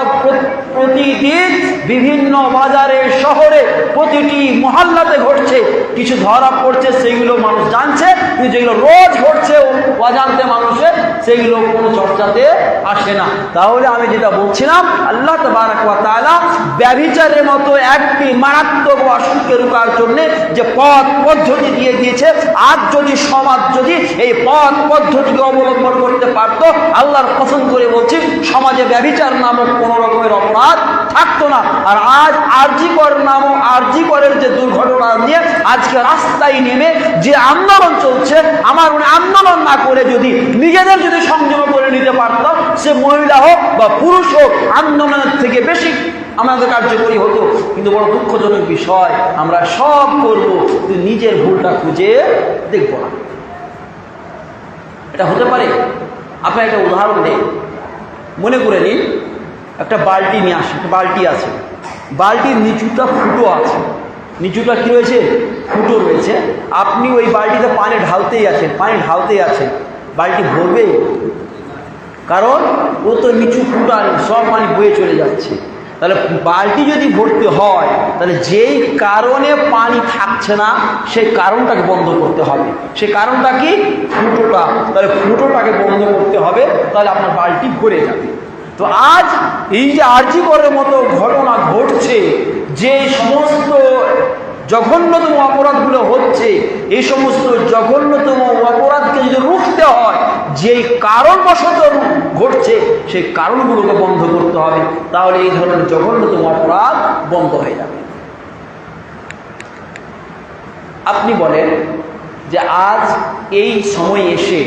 প্রতিদিন বিভিন্ন বাজারে, শহরে, প্রতিটি মহল্লাতে ঘটছে, কিছু ধরা পড়ছে সেইগুলো মানুষ জানছে, কিন্তু যেগুলো রোজ ঘটছে অজান্তে মানুষের, সেগুলো কোনো চর্চাতে আসে না। তাহলে আমি যেটা বলছিলাম, আল্লাহ তাবারক ওয়া তাআলা ব্যভিচারের মতো একটি মারাত্মক অসুখকে রোকার জন্য যে পথ পদ্ধতি দিয়ে দিয়েছে, আজ যদি সমাজ যদি এই পথ পদ্ধতিকে অবলম্বন করতে পারত, আল্লাহর কসম করে বলছি সমাজে ব্যভিচার নামক কোনো রকমের অপরাধ থাকতো না। আর আজ আরজি করের যে দুর্ঘটনা নিয়ে আজকে রাস্তায় নেমে যে আন্দোলন চলছে, আমার আন্দোলন না করে যদি নিজেদের যদি সংযম করে নিতে পারতাম, সে মহিলা হোক বা পুরুষ হোক, আন্দোলনের থেকে বেশি আমাদের কার্যকরী হতো। কিন্তু বড় দুঃখজনক বিষয়, আমরা সব করব কিন্তু নিজের ভুলটা খুঁজে দেখব না। এটা হতে পারে। আপনার একটা উদাহরণ দেই, মনে করে নিন একটা বালতি নিয়ে আসে, একটা বালতি আছে, বালতির নিচুটা ফুটো আছে, নিচুটা কি রয়েছে? ফুটো রয়েছে। আপনি ওই বালতিতে পানি ঢালতেই আছেন, বালতি ভরবে? কারণ ও তো নিচু ফুটা নেই, সব পানি বয়ে চলে যাচ্ছে। তাহলে বালতি যদি ভরতে হয়, তাহলে যেই কারণে পানি থাকছে না সেই কারণটাকে বন্ধ করতে হবে। সেই কারণটা কি? ফুটোটা। তাহলে ফুটোটাকে বন্ধ করতে হবে, তাহলে আপনার বালতি ভরে যাবে। তো আজ এই যে আরজি করের মতো ঘটনা ঘটছে, যে সমস্ত জঘন্যতম অপরাধগুলো হচ্ছে, এই সমস্ত জঘন্যতম অপরাধকে যদি রুখতে হয়, যেই কারণবশত ঘটছে সেই কারণগুলোকে বন্ধ করতে হবে, তাহলে এই ধরনের জঘন্যতম অপরাধ বন্ধ হয়ে যাবে। আপনি বলেন যে আজ এই সময় এসে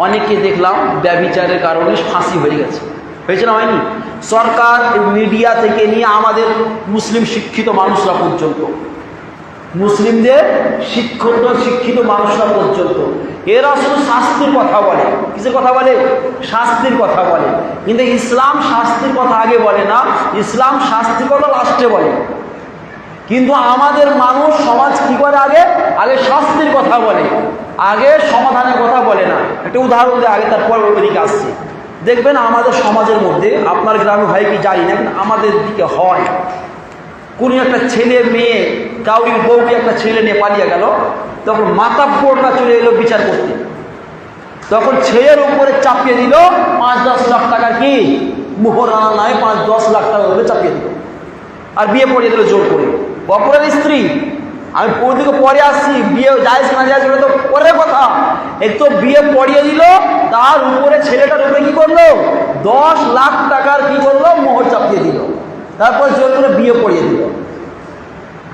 অনেকে দেখলাম ব্যভিচারের কারণে ফাঁসি হয়ে গেছে, হয়েছে না হয়নি? সরকার, মিডিয়া থেকে নিয়ে আমাদের মুসলিম শিক্ষিত মানুষরা পর্যন্ত, মুসলিমদের শিক্ষিত মানুষরা পর্যন্ত এরা শুধু শাস্তির কথা বলে। কিসের কথা বলে? শাস্তির কথা বলে। কিন্তু ইসলাম শাস্তির কথা আগে বলে না, ইসলাম শাস্তির কথা লাস্টে বলে। কিন্তু আমাদের মানুষ সমাজ কি করে? আগে শাস্তির কথা বলে, আগে সমাধানের কথা বলে না। একটা উদাহরণ দিয়ে আগে, তারপর ওদিকে আসছে। দেখবেন আমাদের সমাজের মধ্যে, আপনার গ্রামে হয় কি জানি না, কিন্তু আমাদের দিকে হয়, কোনো একটা ছেলে মেয়ে, কাউরির বউকে একটা ছেলে নিয়ে পালিয়ে গেল, তখন মাতাব্বররা চলে এলো বিচার করতে। তখন ছেলের উপরে চাপিয়ে দিল 5-10 লাখ টাকার কি মোহরানা, নয় 5-10 লাখ টাকার উপরে চাপিয়ে দিল, আর বিয়ে পড়িয়ে দিল জোর করে। অপরাধ স্ত্রী। আমি ওদিকে পরে আসছি, বিয়ে জায়েজ না জায়েজ তো পরের কথা। এক তো বিয়ে পড়িয়ে দিল, তার উপরে ছেলেটার উপরে কি করলো? 10 লাখ টাকার কি করলো? মোহর চাপিয়ে দিল, তারপর জোর করে বিয়ে পড়িয়ে দিল।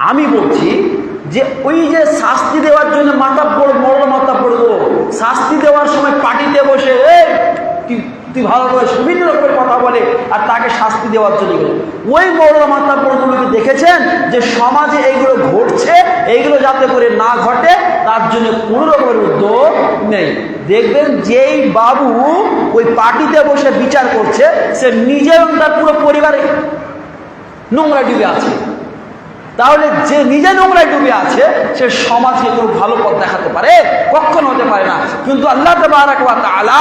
আমি বলছি যে ওই যে শাস্তি দেওয়ার জন্য মাথা পড়লো, শাস্তি দেওয়ার সময় পার্টিতে বসে তুই ভালো করে বিভিন্ন রকমের কথা বলে, আর তাকে শাস্তি দেওয়ার জন্য ওই বড় মাথা পড়গুলোকে দেখেছেন যে সমাজে এইগুলো ঘটছে, এইগুলো যাতে করে না ঘটে তার জন্য কোনো রকমের উদ্যোগ নেই। দেখবেন যেই বাবু ওই পার্টিতে বসে বিচার করছে, সে নিজে এবং তার পুরো পরিবারে নোংরা ডুবে আছে। তাহলে যে নিজে নোংরায় ডুবে আছে, সে সমাজকে কোনো ভালো পথ দেখাতে পারে? কখনো হতে পারে না। কিন্তু আল্লাহ তাবারক ওয়া তাআলা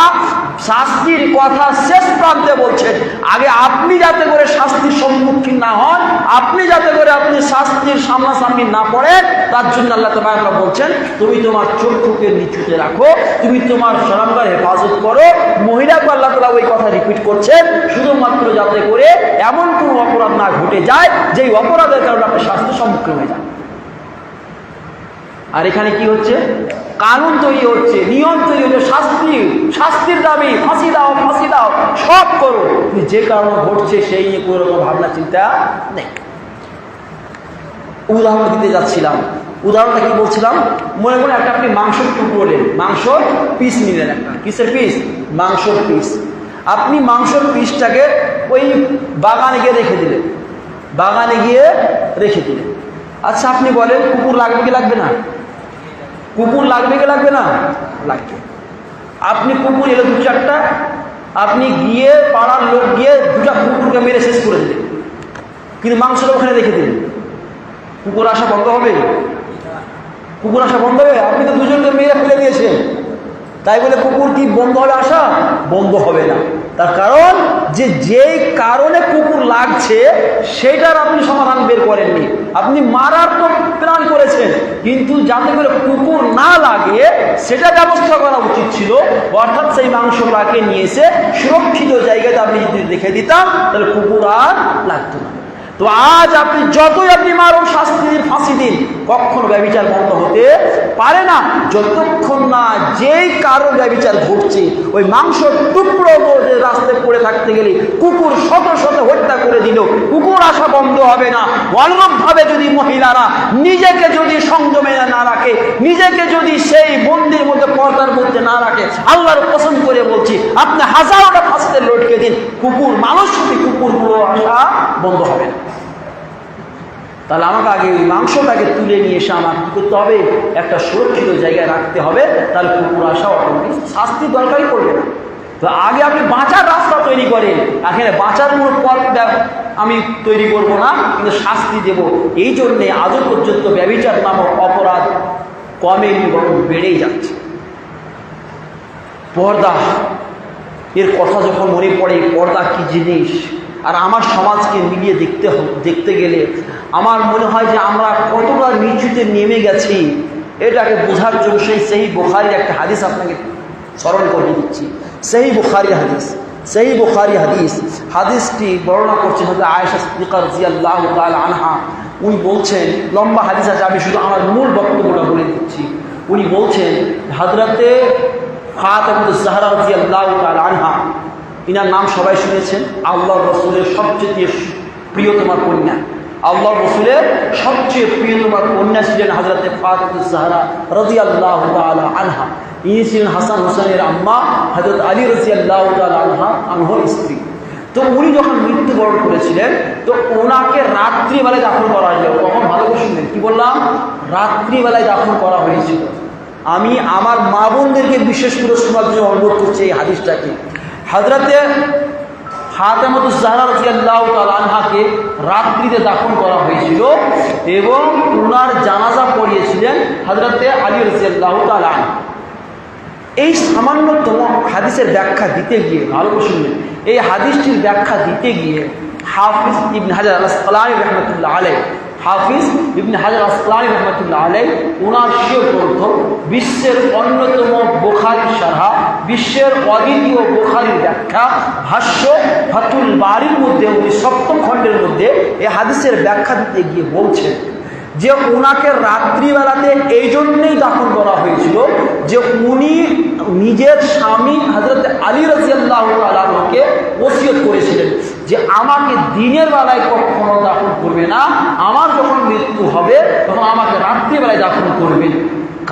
শাস্তির কথা শেষ প্রান্তে বলছেন, আগে আপনি যাতে করে শাস্তির সম্মুখীন না হন, আপনি যাতে করে আপনি শাস্তির সামনাসামনি না পড়েন, তার জন্য আল্লাহ তাবারক বলছেন তুমি তোমার চক্ষুকে নিচুতে রাখো, তুমি তোমার শরমগার হেফাজত করো। মহিলাকে আল্লাহ তাআলা ওই কথা রিপিট করছেন, শুধুমাত্র যাতে করে এমন কোনো অপরাধ না ঘটে যায় যেই অপরাধের কারণে আপনি শাস্তির সম্মুখীন হয়ে যান। আর এখানে কি হচ্ছে? কানুন তৈরি হচ্ছে, নিয়ম তৈরি হচ্ছে, শাস্তির দাবি, ফাঁসি দাও, সব করো, যে কারণে ঘটছে সেই নিয়ে কোনো রকম ভাবনা চিন্তা নেই। উদাহরণ দিতে যাচ্ছিলাম, উদাহরণটা কি বলছিলাম? মনে মনে একটা আপনি মাংসর টুকরো নিলেন, মাংসর পিস নিলেন, একটা কিসের পিস? মাংসর পিস। আপনি মাংসর পিসটাকে ওই বাগানে গিয়ে রেখে দিলেন, আচ্ছা আপনি বলেন কুকুর লাগবে কি লাগবে না? কুকুর লাগবে কি লাগবে না? লাগবে। আপনি কুকুর এলো 2-4টা, আপনি গিয়ে পাড়ার লোক গিয়ে 2টা কুকুরকে মেরে শেষ করে দিলেন, কিন্তু মাংসটা ওখানে রেখে দিলেন, কুকুর আসা বন্ধ হবে? কুকুর আসা বন্ধ হবে? আপনি তো 2জনকে মেরে ফেলে দিয়েছেন, তাই বলে কুকুর কি বন্ধ হবে আসা? বন্ধ হবে না। তার কারণ যেই কারণে কুকুর লাগছে সেটার আপনি সমাধান বের করেননি। আপনি মারার তো প্ল্যান করেছেন, কিন্তু যাতে করে কুকুর না লাগে সেটা ব্যবস্থা করা উচিত ছিল। অর্থাৎ সেই মাংসটাকে নিয়ে এসে সুরক্ষিত জায়গাতে আপনি যদি রেখে দিতাম তাহলে কুকুর আর লাগতো না। তো আজ আপনি যতই আপনি মারুন, শাস্তি দিন, ফাঁসি দিন, কখনো ব্যভিচার বন্ধ হতে পারে না যতক্ষণ না যেই কারো ব্যভিচার ঘটছে ওই মাংস টুকরো রাস্তায় পড়ে থাকতে গেলে কুকুর শত শত হত্যা করে দিল, কুকুর আসা বন্ধ হবে না। অনুরূপভাবে যদি মহিলারা নিজেকে যদি সংযমে না রাখে, নিজেকে যদি সেই বন্দির মধ্যে পর্দার মধ্যে না রাখে, আল্লাহর কসম করে বলছি আপনি হাজারোটা ফাঁসিতে লটকে দিন, কুকুর মানুষ কুকুরগুলো আসা বন্ধ হবে না। তাহলে আমাকে আগে ওই মাংসটাকে তুলে নিয়ে এসে আমার কী করতে হবে? একটা সুরক্ষিত জায়গায় রাখতে হবে, তাহলে কুকুর আসা অটোমেটিক শাস্তি দরকারই পড়বে না। তো আগে আপনি বাঁচার রাস্তা তৈরি করেন, এখানে বাঁচার কোনো পথ আমি তৈরি করব না, কিন্তু শাস্তি দেব। এই জন্যে আজও পর্যন্ত ব্যভিচার নামক অপরাধ কমেনি, বরং বেড়েই যাচ্ছে। পর্দা, এর কথা যখন মনে পড়ে পর্দা কি জিনিস, আর আমার সমাজকে মিলিয়ে দেখতে গেলে আমার মনে হয় যে আমরা কতটা নিচুতে নেমে গেছি। এটাকে বোঝার জন্য সেই বুখারীর একটা হাদিস আপনাকে স্মরণ করে দিচ্ছি। সেই বুখারী হাদিস, হাদিসটি বর্ণনা করছেন হযরত আয়েশা সিদ্দিকা রাদিয়াল্লাহু তাআলা আনহা। উনি বলছেন, লম্বা হাদিস আছে, আমি শুধু আমার মূল বক্তব্যটা বলে দিচ্ছি। উনি বলছেন হযরতে ফাতেমাতুজ জাহরা রাদিয়াল্লাহু তাআলা আনহা, ইনার নাম সবাই শুনেছেন, আল্লাহর রাসূলের সবচেয়ে প্রিয়তমা কন্যা। আল্লাহর রাসূলের সবচেয়ে প্রিয়তমা কন্যা ছিলেন হযরতে ফাতেমাতুজ জাহরা রাদিয়াল্লাহু তাআলা আনহা। ইনি ছিলেন হাসান হোসেনের আম্মা হযরত আলী রাদিয়াল্লাহু তাআলা আনহুর স্ত্রী। তো উনি যখন মৃত্যুবরণ করেছিলেন তো ওনাকে রাত্রিবেলায় দাফন করা হয়েছিল। কখন? ভালো করে শুনবেন, কি বললাম? রাত্রিবেলায় দাফন করা হয়েছিল। আমি আমার মা বোনদেরকে বিশেষ করে শোনার জন্য অনুরোধ করছি এই হাদিসটাকে। হযরতে ফাতেমাতুজ জাহরা রাদিয়াল্লাহু তাআলা আনহাকে রাত্রিতে দাফন করা হয়েছিল এবং ওনার জানাজা পড়িয়েছিলেন হযরতে আলী রাদিয়াল্লাহু তাআলা আনহু। এই সামান্যতম হাদিসের ব্যাখ্যা দিতে গিয়ে, ভালো করে শুনবেন, এই হাদিসটির ব্যাখ্যা দিতে গিয়ে হাফিজ ইবনে হাজার আসকালানী রাহমাতুল্লাহ আলাইহি, ওনার স্বীয় গ্রন্থ বিশ্বের অন্যতম বুখারী শারহ, বিশ্বের অদ্বিতীয় বুখারীর ব্যাখ্যা ভাষ্য ফাতুল বারীর মধ্যে উনি 7ম খণ্ডের মধ্যে এই হাদিসের ব্যাখ্যা দিতে গিয়ে বলছেন যে ওনাকে রাত্রিবেলাতে এই জন্যেই দাফন করা হয়েছিল যে উনি নিজের স্বামী হযরত আলী রাদিয়াল্লাহু তাআলা আনহুকে ওসিয়ত করেছিলেন যে আমাকে দিনের বেলায় কখনো দাফন করবে না, আমার যখন মৃত্যু হবে তখন আমাকে রাত্রিবেলায় দাফন করবেন।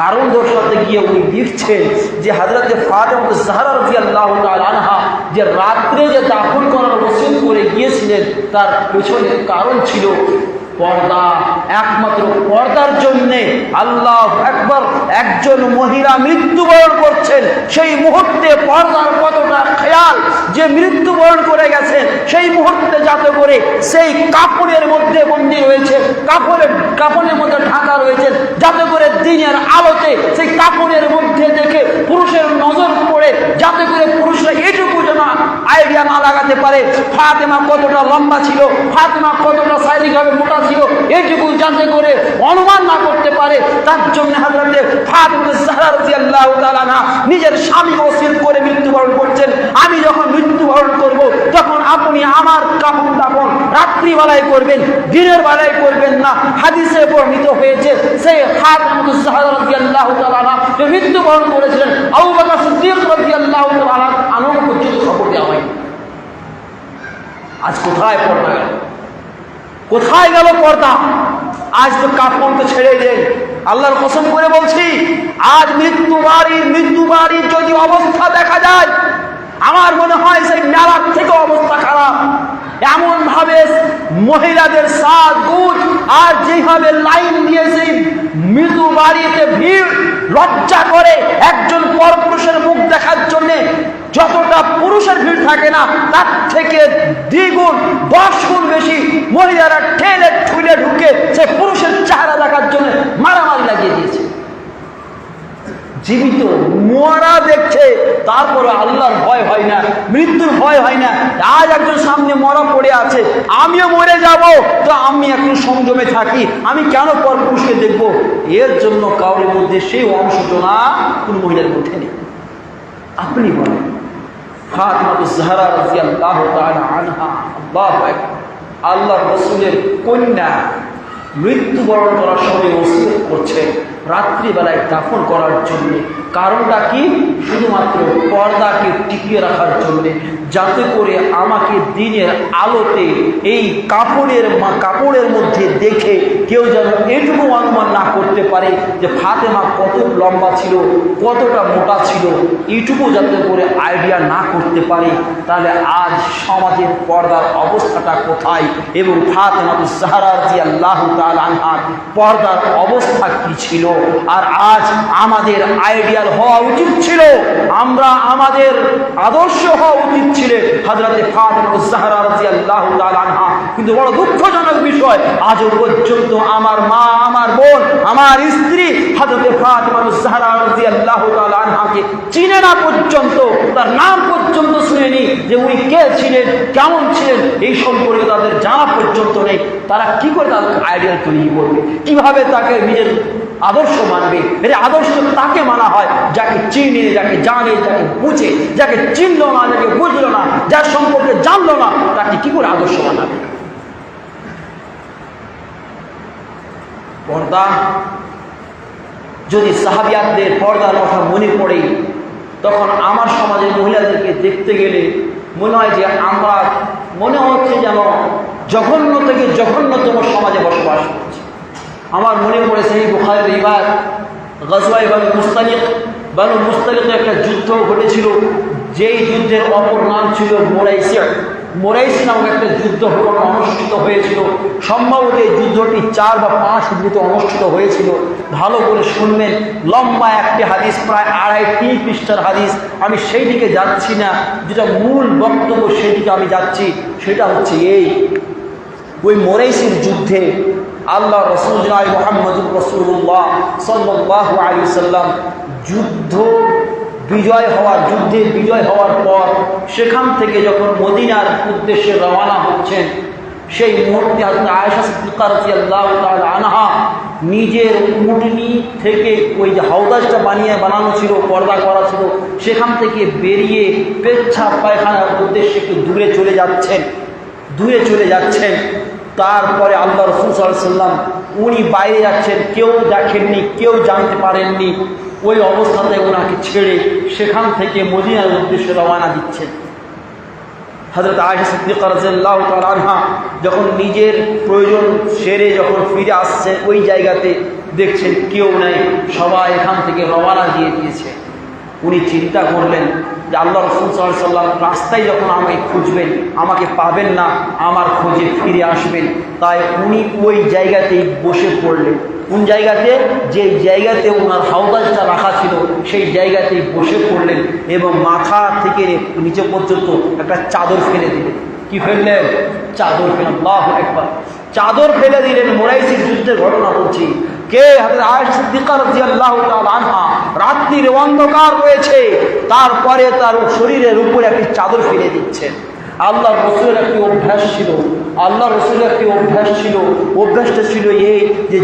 কারণ দর্শাতে গিয়ে উনি লিখছেন যে হযরত ফাতেমাতুজ জাহরা রাদিয়াল্লাহু তাআলা আনহা যে রাত্রে যে দাফন করার ওসিয়ত করে গিয়েছিলেন তার পেছনে কারণ ছিল পর্দা। একমাত্র পর্দার জন্যে আল্লাহু আকবার, একজন মহিলা মৃত্যুবরণ করছেন সেই মুহূর্তে পর্দার কতটা খেয়াল, যে মৃত্যুবরণ করে গেছেন সেই মুহূর্তে যাতে করে সেই কাপড়ের মধ্যে বন্দী রয়েছে, কাপড়ের মধ্যে ঢাকা রয়েছে, যাতে করে দিনের আলোতে সেই কাপড়ের মধ্যে দেখে পুরুষের নজর পড়ে, যাতে করে পুরুষরা এইটুকু যেন আইডিয়া না লাগাতে পারে ফাতেমা কতটা লম্বা ছিল, ফাতেমা কতটা শারীরিকভাবে মোটা ছিল, এইটুকু যাতে করে অনুমান না করতে পারে, তার জন্য হযরতে ফাতেমাতুজ জাহরা রাদিয়াল্লাহু তাআলা আনহা নিজের স্বামীকে ওসিয়ত করে মৃত্যুবরণ করছেন, আমি যখন মৃত্যুবরণ করব তখন আপনি আমার কাফন দাফন রাত্রিবেলায় করবেন, দিনের বেলায় করবেন না। হাদিসে বর্ণিত হয়েছে সেই ফাতেমাতুজ জাহরা রাদিয়াল্লাহু তাআলা আনহা যে মৃত্যুবরণ করেছিলেন আবু বকর সিদ্দিক রাদিয়াল্লাহু তাআলা আনহু পর্যন্ত খবর দেওয়া হয়নি। আজ কোথায় পর্দা গেল? কোথায় গেল পর্দা? আজ তো কাফনকে ছেড়ে দেন। আল্লাহর কসম করে বলছি, আজ মৃত্যু বাড়ির যদি অবস্থা দেখা যায়, আমার মনে হয় সেই মেলার থেকে অবস্থা খারাপ। এমন ভাবে মহিলাদের সাজগুজ আর যেভাবে লাইন দিয়ে সেই মৃত্যু বাড়িতে ভিড়, লজ্জা করে একজন পরপুরুষের মুখ দেখার জন্য যতটা পুরুষের ভিড় থাকে না তার থেকে দ্বিগুণ 10 গুণ বেশি মহিলারা ঠেলে ঠুলে ঢুকে সে পুরুষের চেহারা দেখার জন্য মারামারি লাগিয়ে দিয়েছে। জীবিত মরা দেখছে, তারপরে আল্লাহর ভয় হয় না, মৃত্যুর ভয় হয় না। আজ একজন সামনে মরা পড়ে আছে, আমিও মরে যাব, তো আমি এখন সংযমে থাকি, আমি কেন পরপুরুষকে দেখব? এর জন্য কাউরের মধ্যে সেই অংশজনা কোন মহিলার মধ্যে নেই। আপনি বলেন ফাতিমাতুজ জাহরা রাদিয়াল্লাহু তাআলা আনহা, আল্লাহু আকবার, আল্লাহর রাসূলের কন্যা মৃত্যুবরণ করার সময় ওসিয়ত করছেন রাত্রিবেলায় দাফন করার জন্য। কারণটা কি? শুধুমাত্র পর্দাকে টিকিয়ে রাখার জন্যে, যাতে করে আমাকে দিনের আলোতে এই কাপড়ের মধ্যে দেখে কেউ যেন এটুকু অনুমান না করতে পারে যে ফাতেমা কত লম্বা ছিল, কতটা মোটা ছিল, এইটুকু যাতে করে আইডিয়া না করতে পারে। তাহলে আজ সমাজের পর্দার অবস্থাটা কোথায় এবং ফাতেমাতুজ জাহরা রাদিয়াল্লাহু তাআলা আনহার পর্দার অবস্থা কি ছিল? আর আজ আমাদের আইডিয়াল হওয়া উচিত ছিল, আমরা আমাদের আদর্শ হওয়া উচিত ছিল হযরতে ফাতিমাতুজ জাহরা রাদিয়াল্লাহু তাআলা আনহা। কিন্তু বড় দুঃখজনক বিষয়, আজও পর্যন্ত আমার মা, আমার বোন, আমার স্ত্রী হযরতে ফাতিমাতুজ জাহরা রাদিয়াল্লাহু তাআলা আনহাকে চিনে না, পর্যন্ত তার নাম পর্যন্ত শুনেনি, যে উনি কে ছিলেন, কেমন ছিলেন, এই সম্পর্কে তাদের জানা পর্যন্ত নেই। তারা কি করে তাদের আইডিয়াল তৈরি করবে? কিভাবে তাকে নিজের আদর্শ মানবে? এর আদর্শ তাকে মানা হয় যাকে চিনে, যাকে জানে, যাকে বুঝে। যাকে চিনল না, যাকে বুঝলো না, যার সম্পর্কে জানলো না, তাকে কি করে আদর্শ মানাবে? পর্দা, যদি সাহাবিয়াতদের পর্দার কথা মনে পড়ে, তখন আমার সমাজের মহিলাদেরকে দেখতে গেলে মনে হয় যে আমরা, মনে হচ্ছে যেন জঘন্য থেকে জঘন্যতম সমাজে বসবাস করছি। আমার মনে পড়েছে এই বুখারীর রিওয়ায়াত, গাজওয়ায়ে বানু মুস্তালিক একটা যুদ্ধ ঘটেছিল, যেই যুদ্ধের অপর নাম ছিল মোরাইসি নামক একটা যুদ্ধ অনুষ্ঠিত হয়েছিল। সম্ভবত এই যুদ্ধটি 4 বা 5 হিজরিতে অনুষ্ঠিত হয়েছিল। ভালো করে শুনবেন, লম্বা একটি হাদিস, প্রায় 2.5-3 পৃষ্ঠার হাদিস। আমি সেই দিকে যাচ্ছি না, যেটা মূল বক্তব্য সেই দিকে আমি যাচ্ছি। সেটা হচ্ছে এই, ওই মোরাইসির যুদ্ধে আল্লাহ রাসূল জনাব মুহাম্মদুর রাসূলুল্লাহ সাল্লাল্লাহু আলাইহি ওয়াসাল্লাম যুদ্ধে বিজয় হওয়ার পর সেখান থেকে যখন মদিনার উদ্দেশ্যে রওনা হচ্ছেন, সেই মুহূর্তে হযরত আয়েশা সিদ্দিকা রাদিয়াল্লাহু তাআলা আনহা নিজের উটনি থেকে ওই যে হাউদাজটা বানানো ছিল, পর্দা করা ছিল, সেখান থেকে বেরিয়ে পেচ্ছাপ পায়খানার উদ্দেশ্যে একটু দূরে চলে যাচ্ছেন। তারপরে আল্লাহ রাসূল সাল্লাল্লাহু আলাইহি ওয়াসাল্লাম উনি বাইরে যাচ্ছেন, কেউ দেখেননি, কেউ জানতে পারেননি। ওই অবস্থাতে ওনাকে ছেড়ে সেখান থেকে মদিনার উদ্দেশ্যে রওনা দিচ্ছেন। হযরত আয়েশা সিদ্দিকা রাদিয়াল্লাহু তাআলা আনহা যখন নিজের প্রয়োজন সেরে যখন ফিরে আসছে, ওই জায়গাতে দেখছেন কেউ নাই, সবাই এখান থেকে রওনা দিয়ে দিয়েছে। উনি চিন্তা করলেন যে আল্লাহ রাসূল সাল্লাল্লাহু আলাইহি ওয়াসাল্লাম রাস্তায় যখন আমাকে খুঁজবেন, আমাকে পাবেন না, আমার খোঁজে ফিরে আসবেন। তাই উনি ওই জায়গাতেই বসে পড়লেন। কোন জায়গাতে? যে জায়গাতে ওনার হাউদাজটা রাখা ছিল, সেই জায়গাতেই বসে পড়লেন এবং মাথা থেকে নিচে পর্যন্ত একটা চাদর ফেলে দিলেন। কি ফেললেন? চাদর ফেলেন। আল্লাহু আকবার, চাদর ফেলে দিলেন। মোরাইসির যুদ্ধের ঘটনা বলছি। কে? হযরত আয়েশা সিদ্দিকা রাদিয়াল্লাহু তাআলা আনহা। রাত্রির অন্ধকার রয়েছে, তারপরে তার শরীরের উপরে একটি চাদর ফেলে দিচ্ছেন। আল্লাহ রসুলের একটি অভ্যাস ছিল, অভ্যাসটা ছিল এই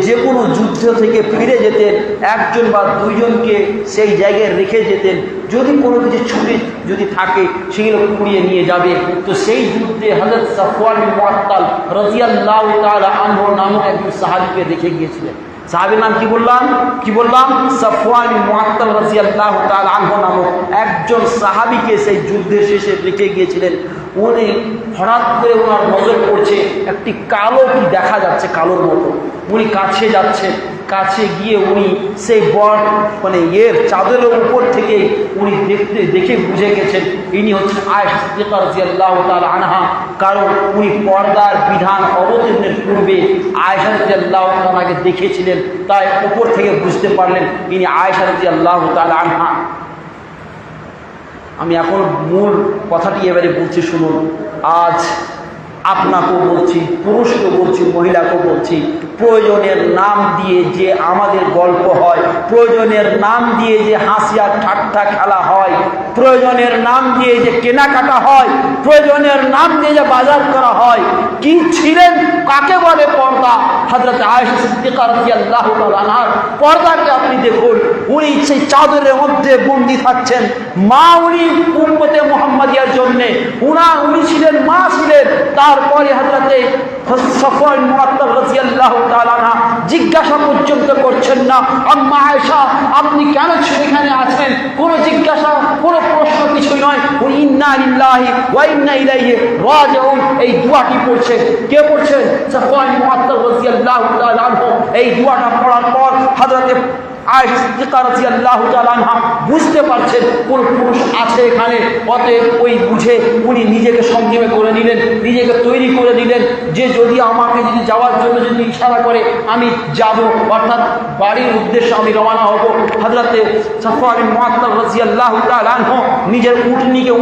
যে কোনো যুদ্ধ থেকে ফিরে যেতেন, 1 বা 2 জনকে সেই জায়গায় রেখে যেতেন। যদি কোনো কিছু ছুটি যদি থাকে সেগুলো কুড়িয়ে নিয়ে যাবে। তো সেই যুদ্ধে হযরত সাফওয়ান বিন মুআত্তাল রাদিয়াল্লাহু তাআলা আনহু নামক একজন সাহাবীকে রেখে গিয়েছিলেন। সাহাবীর নাম কি বললাম? সাফওয়ান বিন মুআত্তাল রাদিয়াল্লাহু তাআলা আনহু নামক একজন সাহাবীকে সেই যুদ্ধের শেষে রেখে গিয়েছিলেন। উনি হঠাৎ করে ওনার নজর পড়ছে, একটি কালো কি দেখা যাচ্ছে, কালোর মতো। উনি কাছে যাচ্ছেন, কাছে গিয়ে উনি সেই চাদরের উপর থেকে উনি দেখে বুঝে গেছেন ইনি হচ্ছেন আয়েশা সিদ্দিকা রাদিয়াল্লাহু তাআলা আনহা। কারণ উনি পর্দার বিধান অবতীর্ণের পূর্বে আয়েশা রাদিয়াল্লাহু তাআলা আনহাকে দেখেছিলেন, তাই উপর থেকে বুঝতে পারলেন ইনি আয়েশা রাদিয়াল্লাহু তাআলা আনহা। আমি এখন মূল কথাটি এবারে বলছি, শুনুন। আজ আপনাকেও বলছি, পুরুষকেও বলছি, মহিলাকেও বলছি, প্রয়োজনের নাম দিয়ে যে আমাদের গল্প হয়, প্রয়োজনের নাম দিয়ে যে হাসি আর ঠাট্টা খেলা হয়, প্রয়োজনের নাম দিয়ে যে কেনাকাটা হয়, প্রয়োজনের নাম দিয়ে যে বাজার করা হয়, কি ছিলেন, কাকে বলে পর্দা? হযরত আয়েশা সিদ্দিকা রাদিয়াল্লাহু তাআলা আনহার পর্দাকে আপনি দেখুন, উনি সেই চাদরের মধ্যে বন্দী থাকছেন। মা, উনি উম্মতে মুহাম্মাদিয়ার জন্য উনি ছিলেন, মা ছিলেন। তারপরে হযরতে সফওয়ান মুআত্তাল রাদিয়াল্লাহু তাআলা আনহা জিজ্ঞাসা পর্যন্ত করছেন না, আম্মা আয়েশা আপনি কেন সেখানে আছেন? কোনো জিজ্ঞাসা, কোনো প্রশ্ন কিছুই নয়। উনি ইন্না লিল্লাহি ওয়া ইন্না ইলাইহি রাজিউন এই দোয়াটি পড়ছেন। কে পড়ছেন? সফওয়ান মুআত্তাল রাদিয়াল্লাহু তাআলা আনহু। এই দোয়াটা পড়ার পর হযরতে আয়েশা সিদ্দিকা রাদিয়াল্লাহু তাআলা আনহা বুঝতে পারছেন কোন পুরুষ আছে এখানে। অতএব ওই বুঝে উনি নিজেকে সংযমে করে নিলেন, নিজেকে তৈরি করে নিলেন যে যদি আমাকে যদি যাওয়ার জন্য যদি ইশারা করে আমি যাব, অর্থাৎ বাড়ির উদ্দেশ্যে আমি রওনা হব। হযরতে সফওয়ান মুআত্তাল রাদিয়াল্লাহু তাআলা আনহু নিজের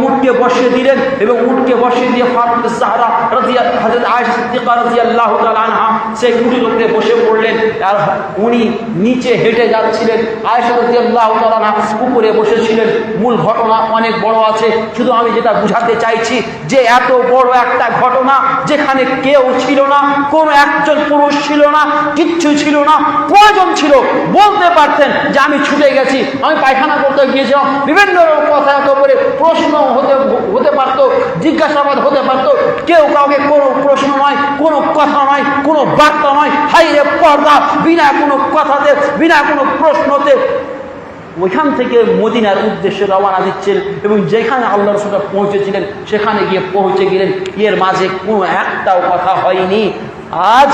উটকে বসিয়ে দিলেন এবং উটকে বসিয়ে দিয়ে ফাতিমা জাহরা রাদিয়াল্লাহু হযরত আয়েশা সিদ্দিকা রাদিয়াল্লাহু তাআলা আনহা সেই উটের উপরে বসে পড়লেন। আর উনি নিচে হেঁটে যাচ্ছিলেন, আয়েশা রাদিয়াল্লাহু তাআলা আনহা উপরে বসেছিলেন। মূল ঘটনা অনেক বড় আছে, শুধু আমি যেটা বুঝাতে চাইছি যে এত বড় একটা ঘটনা যেখানে কেউ ছিল না, কোনো একজন পুরুষ ছিল না, কিচ্ছু ছিল না। প্রয়োজন ছিল বলতে পারতেন যে আমি ছুটে গেছি, আমি পায়খানা করতে গিয়েছিলাম, বিভিন্ন কথার উপরে প্রশ্ন হতে পারতো, জিজ্ঞাসাবাদ হতে পারতো। কেউ কাউকে কোনো প্রশ্ন নয়, কোনো কথা নয়, কোনো বার্তা নয়। হাইরে পর্দা, বিনা কোনো কথাতে, বিনা কোনো প্রশ্নতে ওইখান থেকে মদিনার উদ্দেশ্যে রওনা দিচ্ছেন এবং যেখানে আল্লাহ রাসূল পৌঁছেছিলেন সেখানে গিয়ে পৌঁছে গেলেন। এর মাঝে কোনো একটাও কথা হয়নি। আজ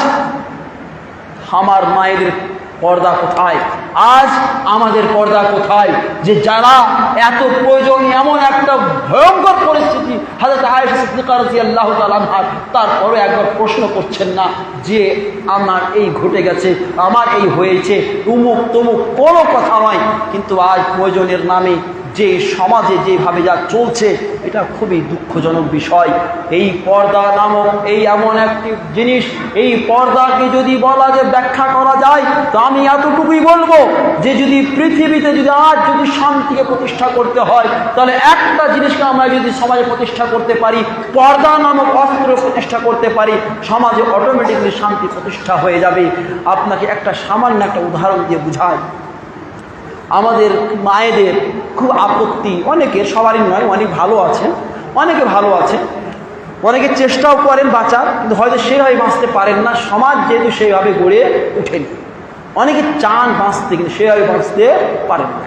আমার মায়েদের পর্দা কোথায়? আজ আমাদের পর্দা কোথায়? যে যারা এত প্রয়োজন, এমন একটা ভয়ঙ্কর পরিস্থিতি হযরত আয়েশা সিদ্দিকা রাদিয়াল্লাহু তাআলা আনহা, তারপরে একবার প্রশ্ন করছেন না যে আমার এই ঘটে গেছে, আমার এই হয়েছে, উমুক তমুক, কোনো কথা নয়। কিন্তু আজ প্রয়োজনের নামে যে সমাজে যেভাবে যা চলছে এটা খুবই দুঃখজনক বিষয়। এই পর্দা নামক এই এমন একটি জিনিস, এই পর্দাকে যদি বলা যে ব্যাখ্যা করা যায় তো আমি এতটুকুই বলবো যে যদি পৃথিবীতে যদি আজ যদি শান্তিকে প্রতিষ্ঠা করতে হয় তাহলে একটা জিনিসকে আমরা যদি সমাজে প্রতিষ্ঠা করতে পারি, পর্দা নামক অস্ত্র প্রতিষ্ঠা করতে পারি, সমাজে অটোমেটিকলি শান্তি প্রতিষ্ঠা হয়ে যাবে। আপনাকে একটা সামান্য একটা উদাহরণ দিয়ে বুঝাই। আমাদের মায়েদের খুব আপত্তি, অনেকের, সবারই নয়, অনেক ভালো আছেন, অনেকে ভালো আছেন, অনেকে চেষ্টাও করেন বাঁচার, কিন্তু হয়তো সেভাবে বাঁচতে পারেন না, সমাজ যেহেতু সেইভাবে গড়ে ওঠেনি। অনেকে চান বাঁচতে কিন্তু সেভাবে বাঁচতে পারেন না।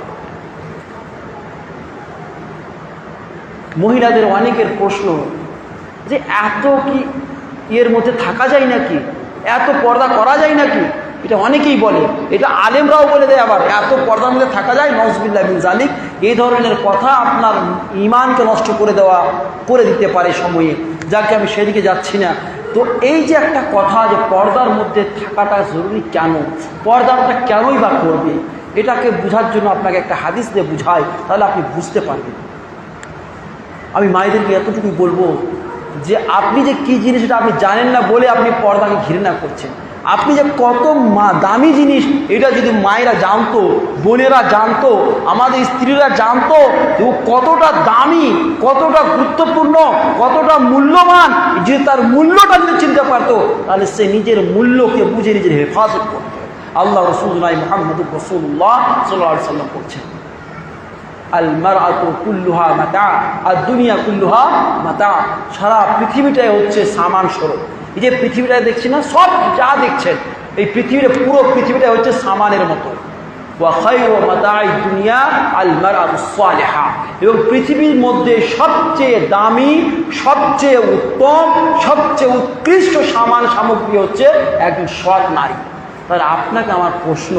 মহিলাদের অনেকের প্রশ্ন যে এত কি এর মধ্যে থাকা যায় নাকি, এত পর্দা করা যায় নাকি? এটা অনেকেই বলে, এটা আলেমরাও বলে দেয় আবার, এত পর্দার মধ্যে থাকা যায়, নওজুবিল্লাহ মিন যালিক। এই ধরনের কথা আপনার ঈমানকে নষ্ট করে দিতে পারে সময়ে, যাকে আমি সেদিকে যাচ্ছি না। তো এই যে একটা কথা যে পর্দার মধ্যে থাকাটা জরুরি কেন, পর্দাটা কেনই বা করবে, এটাকে বোঝার জন্য আপনাকে একটা হাদিস দিয়ে বুঝাই, তাহলে আপনি বুঝতে পারবেন। আমি মায়েদেরকে এতটুকুই বলবো যে আপনি যে কী জিনিস এটা আপনি জানেন না বলে আপনি পর্দাকে ঘৃণা করছেন। আপনি যে কত দামি জিনিস এটা যদি মায়েরা জানতো, বোনেরা জানতো, আমাদের স্ত্রীরা জানতো কতটা দামি, কতটা গুরুত্বপূর্ণ, কতটা মূল্যবান, যে তার মূল্যটা যদি চিনতে পারতো তাহলে সে নিজের মূল্যকে বুঝে নিজের হেফাজত করত। আল্লাহ রাসূলুল্লাহ মুহাম্মদুর রাসূলুল্লাহ সাল্লাল্লাহু আলাইহি ওয়াসাল্লাম বলছেন, আল মারআতু কুল্লুহা মাতা, আর দুনিয়া কুল্লুহা মাতা। সারা পৃথিবীটাই হচ্ছে সামান স্বরূপ। এই যে পৃথিবীটা দেখছি না, সব যা দেখছেন এই পৃথিবীটা, পুরো পৃথিবীটা হচ্ছে সামানের মতো। ওয়া খায়রু মাতাই দুনিয়া আল মারআতুস সালিহা, এবং পৃথিবীর মধ্যে সবচেয়ে দামি, সবচেয়ে উত্তম, সবচেয়ে উৎকৃষ্ট সামান সামগ্রী হচ্ছে একজন সৎ নারী। তাহলে আপনাকে আমার প্রশ্ন,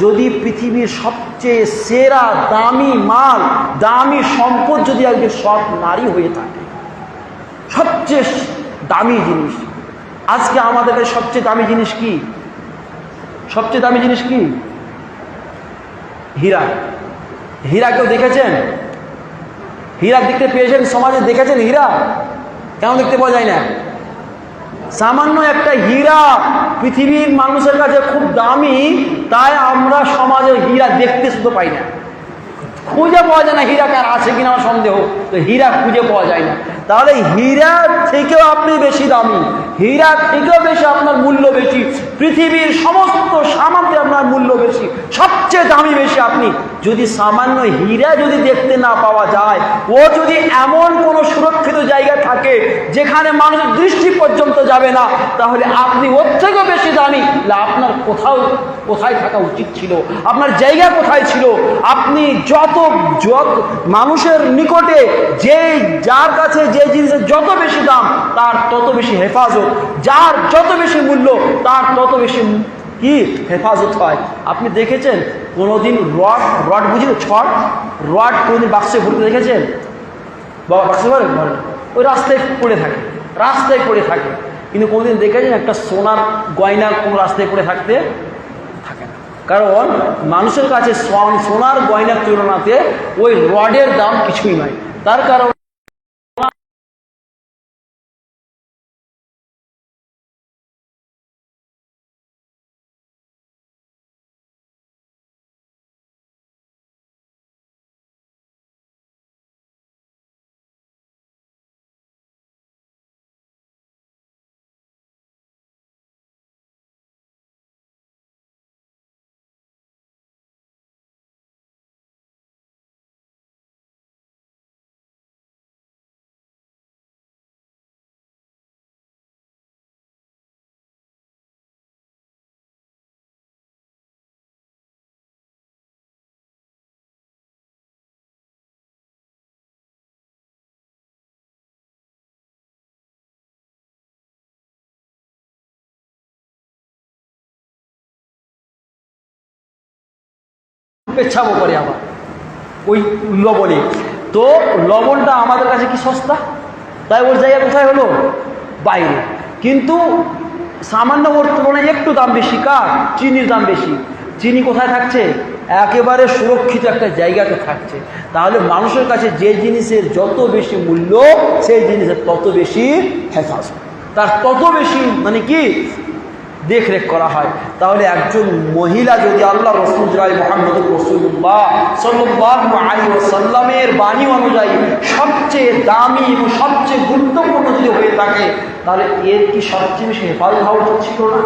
যদি পৃথিবীর সবচেয়ে সেরা দামি মাল, দামি সম্পদ যদি একজন সৎ নারী হয়ে থাকে, সবচেয়ে দামি জিনিস, আজকে আমাদের কাছে সবচেয়ে দামি জিনিস কি? সবচেয়ে দামি জিনিস কি? হীরা। হীরা কেউ দেখেছেন? হীরা দেখতে পেয়েছেন? সমাজে দেখেছেন হীরা? কেন দেখতে পাওয়া যায় না? সামান্য একটা হীরা পৃথিবীর মানুষের কাছে খুব দামি, তাই আমরা সমাজে হীরা দেখতে শুধু পাই না, খুঁজে পাওয়া যায় না হীরা কার আছে কিনা আমার সন্দেহ, তো হীরা খুঁজে পাওয়া যায় না। তাহলে হীরা থেকেও আপনি বেশি দামি, হীরা থেকেও বেশি আপনার মূল্য বেশি, পৃথিবীর সমস্ত সামান্যে আপনার মূল্য বেশি, সবচেয়ে দামি বেশি আপনি। যদি সামান্য হীরা যদি দেখতে না পাওয়া যায়, ও যদি এমন কোনো সুরক্ষিত জায়গা থাকে যেখানে মানুষের দৃষ্টি পর্যন্ত যাবে না, তাহলে আপনি ওর থেকেও বেশি দামি। আপনার কোথায় থাকা উচিত ছিল, আপনার জায়গা কোথায় ছিল? আপনি যত মানুষের নিকটে যার কাছে যে জিনিসের যত বেশি দাম তার তত বেশি হেফাজত, যার যত বেশি মূল্য তার তত বেশি কি হেফাজত হয়। আপনি দেখেছেন কোনোদিন রড বুঝিয়ে রড কোনোদিন বাক্সে ভরতে দেখেছেন? বাবা বাক্সে ভরে ওই রাস্তায় পড়ে থাকে, কিন্তু কোনোদিন দেখেছেন একটা সোনার গয়না কোনো রাস্তায় পড়ে থাকতে থাকে না? কারণ মানুষের কাছে সোনার গয়নার তুলনাতে ওই রডের দাম কিছুই নয়। তার কারণ পেছাবো করে আবার ওই লবণে, তো লবণটা আমাদের কাছে কি সস্তা, তাই ওর জায়গা কোথায় হলো? বাইরে। কিন্তু সামান্য ওর তুলনায় একটু দাম বেশি কার? চিনির দাম বেশি। চিনি কোথায় থাকছে? একেবারে সুরক্ষিত একটা জায়গাতে থাকছে। তাহলে মানুষের কাছে যে জিনিসের যত বেশি মূল্য, সেই জিনিসের তত বেশি হেফাজত, তার তত বেশি মানে কি দেখরেখ করা হয়। তাহলে একজন মহিলা যদি আল্লাহ রসুল মুহাম্মদ রাসূলুল্লাহ সাল্লাল্লাহু আলাইহি ওয়াসাল্লামের বাণী অনুযায়ী সবচেয়ে দামি এবং সবচেয়ে গুরুত্বপূর্ণ যদি হয়ে থাকে, তাহলে এর কি সবচেয়ে বেশি হেফাজত হওয়া উচিত ছিল না?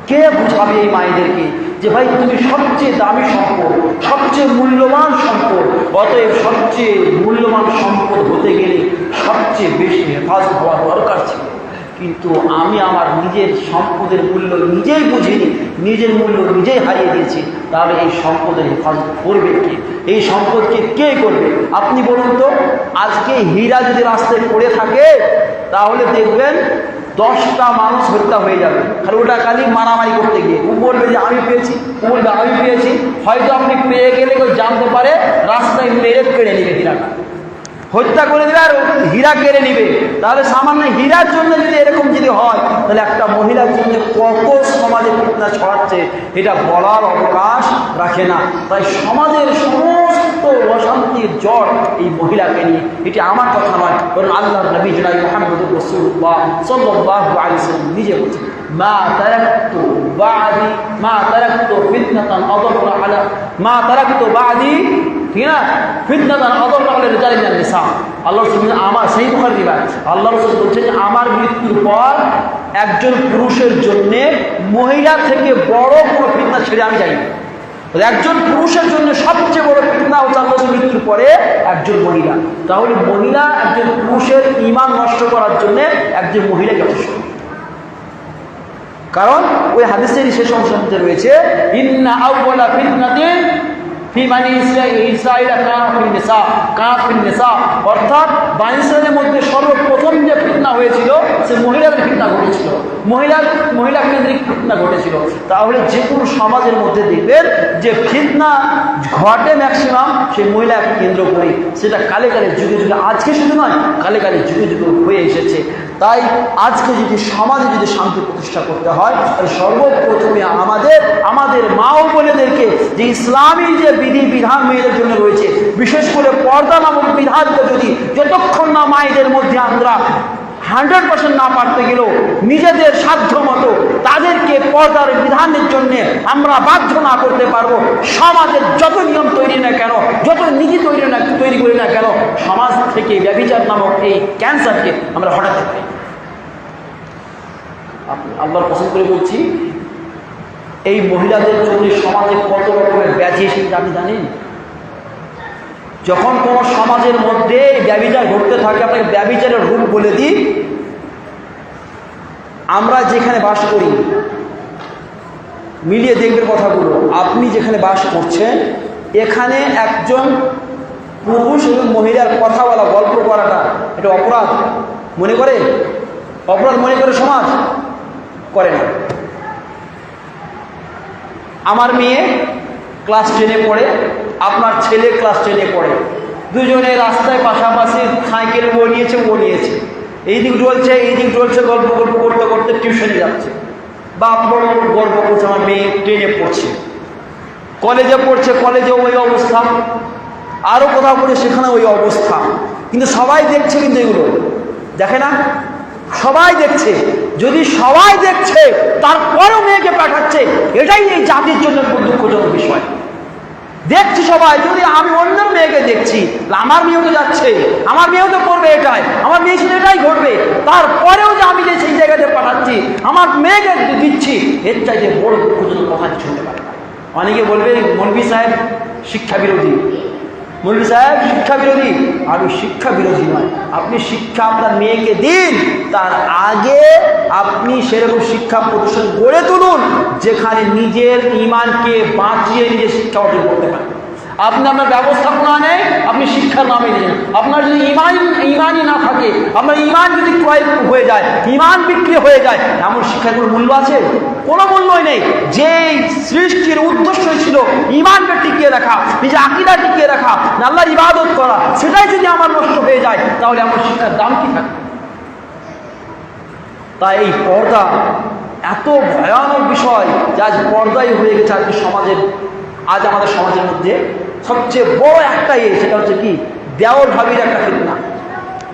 কে বুঝাবে এই মায়েদেরকে যে ভাই তুমি সবচেয়ে দামি সম্পদ, সবচেয়ে মূল্যবান সম্পদ, অতএব সবচেয়ে মূল্যবান সম্পদ হতে গেলে সবচেয়ে বেশি হেফাজত হওয়া দরকার ছিল। কিন্তু আমি আমার নিজের সম্পদের মূল্য নিজেই বুঝিনি, নিজের মূল্য নিজেই হারিয়ে দিয়েছি। তাহলে এই সম্পদের হেফাজত করবে কে? এই সম্পদকে কে করবে? আপনি বলুন তো, আজকে হীরা যদি রাস্তায় পড়ে থাকে তাহলে দেখবেন 10টা মানুষ হত্যা হয়ে যাবে, আর ওটা খালি মারামারি করতে গিয়ে। ও বলবে যে আমি পেয়েছি, ও বলবে আমি পেয়েছি। হয়তো আপনি পেয়ে গেলে কেউ জানতে পারে, রাস্তায় মেরে কেড়ে নেবে, হীরাটা হত্যা করে দেবে আর হীরা কেড়ে নিবে। তাহলে সামান্য হীরার জন্য যদি এরকম যদি হয়, তাহলে একটা মহিলার জন্য কত সমাজে ফিতনা ছড়াচ্ছে এটা বলার অবকাশ রাখে না। তাই সমাজের সমস্ত অশান্তির জ্বর এই মহিলাকে নিয়ে। এটি আমার কথা নয়, বরং আল্লাহর নবী জনাব মুহাম্মদ রাসূলুল্লাহ সাল্লাল্লাহু আলাইহি ওয়াসাল্লাম নিজে বলেছেন, মা তারাকতু ফিতনাতান আযাররা আলা মা তারাকতু বাদি, ঠিক না, ফিতনাতান আযাররা আলা রিজালিন মিনান নিসা। আল্লাহ রাসূল আমার সেই বুখারী রিওয়ায়াত, আল্লাহ রাসূল বলছেন যে আমার মৃত্যুর পর একজন পুরুষের জন্য মহিলা থেকে বড় কোনো ফিতনা ছেড়ে আমি যাই না। একজন পুরুষের জন্য সবচেয়ে বড় ফিতনা হচ্ছে আল্লাহ রাসূলের মৃত্যুর পরে একজন মহিলা। তাহলে মহিলা একজন পুরুষের ঈমান নষ্ট করার জন্য একজন মহিলা যথেষ্ট। কারণ ওই হাদিসের শেষ অংশের মধ্যে রয়েছে, ইন্না আউওয়ালা ফিতনাতিন ফি বানি ইসরাঈল কানাত ফিন নিসা, অর্থাৎ বানি ইসরাঈলের মধ্যে সর্বপ্রথম যে ফিতনা হয়েছিল সে মহিলাদের ফিতনা ঘটেছিল, মহিলা কেন্দ্রিক ফিতনা ঘটেছিল। তাহলে যে কোনো সমাজের মধ্যে দেখবেন যে ফিতনা ঘটে ম্যাক্সিমাম সেই মহিলাকে কেন্দ্র করে, সেটা কালে কালে যুগে যুগে, আজকে শুধু নয় কালে কালে যুগে যুগে হয়ে এসেছে। তাই আজকে যদি সমাজে যদি শান্তি প্রতিষ্ঠা করতে হয়, তাহলে সর্বপ্রথমে আমাদের মা ও বোনেদেরকে যে ইসলামী যে বিধি বিধান মেয়েদের জন্য রয়েছে, বিশেষ করে পর্দা নামক বিধানকে যদি যতক্ষণ না মায়েদের মধ্যে আমরা 100% না পারতে গেলেও নিজেদের সাধ্য মতো তাদেরকে পর্দার বিধানের জন্য আমরা বাধ্য না করতে পারবো, সমাজের যত নিয়ম তৈরি না কেন, যত নীতি তৈরি করি না কেন, সমাজ থেকে ব্যভিচার নামক এই ক্যান্সারকে আমরা হটাতে পারি। আল্লাহর পছন্দ করে বলছি, এই মহিলাদের জন্য সমাজে কত রকমের ব্যাধি এসেছে আপনি জানেন? যখন কোনো সমাজের মধ্যে ব্যভিচার ঘটতে থাকে, আপনাকে ব্যভিচারের রূপ বলে দিই। আমরা যেখানে বাস করি, মিলিয়ে দেখবেন কথাগুলো, আপনি যেখানে বাস করছেন এখানে একজন পুরুষ এবং মহিলার কথা বলা, গল্প করাটা এটা অপরাধ মনে করে? অপরাধ মনে করে সমাজ? করে না। আমার মেয়ে ক্লাস 10-এ পড়ে, আপনার ছেলে ক্লাস 10-এ পড়ে, দুজনে রাস্তায় পাশাপাশি সাইকেল ও নিয়েছে, এই দিক চলছে এই দিক চলছে, গল্প করতে করতে টিউশনে যাচ্ছে। বাপ বড় গর্ব করছে আমার মেয়ে 10-এ পড়ছে। কলেজে পড়ছে, কলেজেও ওই অবস্থা, আরও কোথাও পড়ে সেখানে ওই অবস্থা। কিন্তু সবাই দেখছে, কিন্তু এগুলো দেখে না, সবাই দেখছে। যদি সবাই দেখছে তারপরেও মেয়েকে পাঠাচ্ছে, এটাই এই জাতির জন্য খুব দুঃখজনক বিষয়। দেখছি সবাই, যদি আমি অন্য মেয়েকে দেখছি, আমার মেয়েও তো যাচ্ছে, আমার মেয়েও তো করবে এটাই, আমার মেয়ে শুধু এটাই ঘটবে, তারপরেও যে আমি যে সেই জায়গাতে পাঠাচ্ছি, আমার মেয়েকে দিচ্ছি, এর চাইতে বড় দুঃখজনক কথা শুনতে পারে না। অনেকে বলবে মৌলভী সাহেব শিক্ষা বিরোধী, মৌলভী সাহেব শিক্ষা বিরোধী। আমি শিক্ষা বিরোধী নয়, আপনি শিক্ষা আপনার মেয়েকে দিন, তার আগে আপনি সেরকম শিক্ষা প্রতিষ্ঠান গড়ে তুলুন যেখানে নিজের ঈমানকে বাঁচিয়ে নিজে শিক্ষা অর্জন করতে পারেন। আপনি আপনার ব্যবস্থাপনা নেই, আপনি শিক্ষার নামে নেন। আপনার যদি ঈমানই না থাকে, আপনার ঈমান যদি ক্রয় হয়ে যায়, ঈমান বিক্রি হয়ে যায়, এমন শিক্ষার কোনো মূল্য আছে? কোনো মূল্যই নেই। যেই সৃষ্টির উদ্দেশ্যই ছিল ঈমানকে টিকিয়ে রাখা, নিজে আকীদা টিকিয়ে রাখা, আল্লাহর ইবাদত করা, সেটাই যদি আমার নষ্ট হয়ে যায়, তাহলে আমার শিক্ষার দাম কি থাকবে? তাই এই পর্দা এত ভয়ানক বিষয়, যে আজ পর্দাই হয়ে গেছে আজকে সমাজের, আজ আমাদের সমাজের মধ্যে সবচেয়ে বড় একটা সেটা হচ্ছে কি, দেওর ভাবির একটা ফিতনা।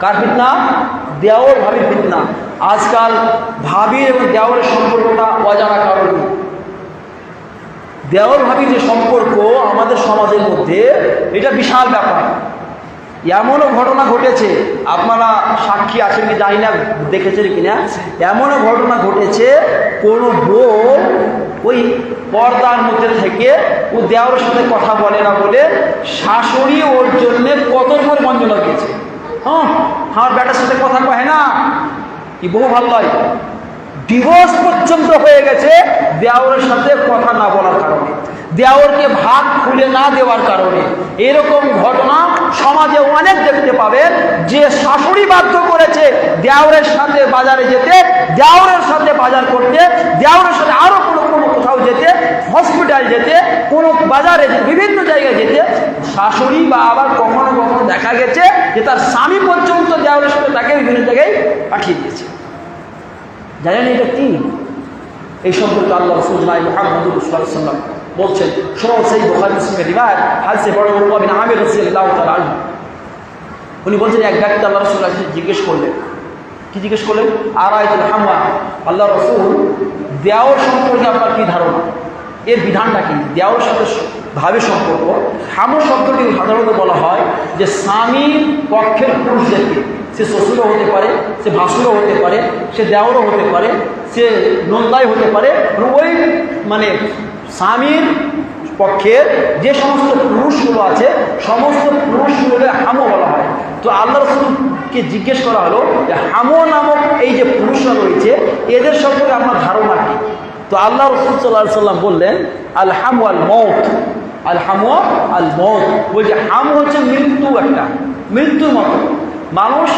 কার ফিতনা? দেওর ভাবির ফিতনা। আজকাল ভাবির এবং দেওরের সম্পর্কটা অজানা কারণ নেই। দেওর ভাবির যে সম্পর্ক আমাদের সমাজের মধ্যে, এটা বিশাল ব্যাপার। এমনও ঘটনা ঘটেছে, আপনারা সাক্ষী আছেন কি জানি না, দেখেছেন কিনা, এমনও ঘটনা ঘটেছে, কোনো বউ ওই পর্দার মধ্যে থেকে ও দেওরের সাথে কথা বলে না বলে শাশুড়ি ওর জন্য কত করে বঞ্চনা দিয়েছে। আমার বেটার সাথে কথা কয় না, কি বহু ভালো হয়, ডিভোর্স পর্যন্ত হয়ে গেছে দেওরের সাথে কথা না বলার কারণে, দেওরকে ভাত খুলে না দেওয়ার কারণে। এরকম ঘটনা সমাজে অনেক দেখতে পাবেন, যে শাশুড়ি বাধ্য করেছে দেওরের সাথে বাজারে যেতে, দেওরের সাথে বাজার করতে, দেওরের সাথে আরো কোনো কোথাও যেতে, হসপিটাল যেতে, কোনো বাজারে বিভিন্ন জায়গায় যেতে, শাশুড়ি বা আবার কখনো কখনো দেখা গেছে যে তার স্বামী পর্যন্ত দেওরের সাথে তাকে বিভিন্ন জায়গায় পাঠিয়ে দিয়েছে। জানেন এটা কি? এই সম্পর্কে আল্লাহ রাসূল মুহাম্মদুর রাসূলুল্লাহ সাল্লাল্লাহু আলাইহি ওয়াসাল্লাম বলছেন, শোনো, সেই বুখারী মুসলিমের রিওয়ায়াত, হাদিসে বড় উকবা বিন আমির রাদিয়াল্লাহু তাআলা আনহু, উনি বলছেন এক ব্যক্তি আল্লাহ রাসূলুল্লাহ জিজ্ঞেস করলেন, কি জিজ্ঞেস করলেন? আরাইতুল হামা, আল্লাহ রাসূল দেওর সম্পর্কে আপনার কি ধারণা, এর বিধানটা কি? দেওর সাথে ভাবের সম্পর্ক। হামু শব্দটি সাধারণত বলা হয় যে স্বামীর পক্ষের পুরুষদেরকে, সে শ্বশুরও হতে পারে, সে ভাসুরও হতে পারে, সে দেওরও হতে পারে, সে নন্দাই হতে পারে, ওই মানে স্বামীর পক্ষের যে সমস্ত পুরুষগুলো আছে, সমস্ত পুরুষগুলোকে হামো বলা হয়। তো আল্লাহ রাসূলকে জিজ্ঞেস করা হলো যে হামো নামক এই যে পুরুষরা রয়েছে, এদের সম্পর্কে আপনার ধারণা কি? তো আল্লাহ রাসূল সাল্লাল্লাহু আলাইহি ওয়াসাল্লাম বললেন, আল হামু আল মউত, আল হামু আল মউত, বলছে হাম হচ্ছে মৃত্যু, একটা মৃত্যুর মতো। মানুষ,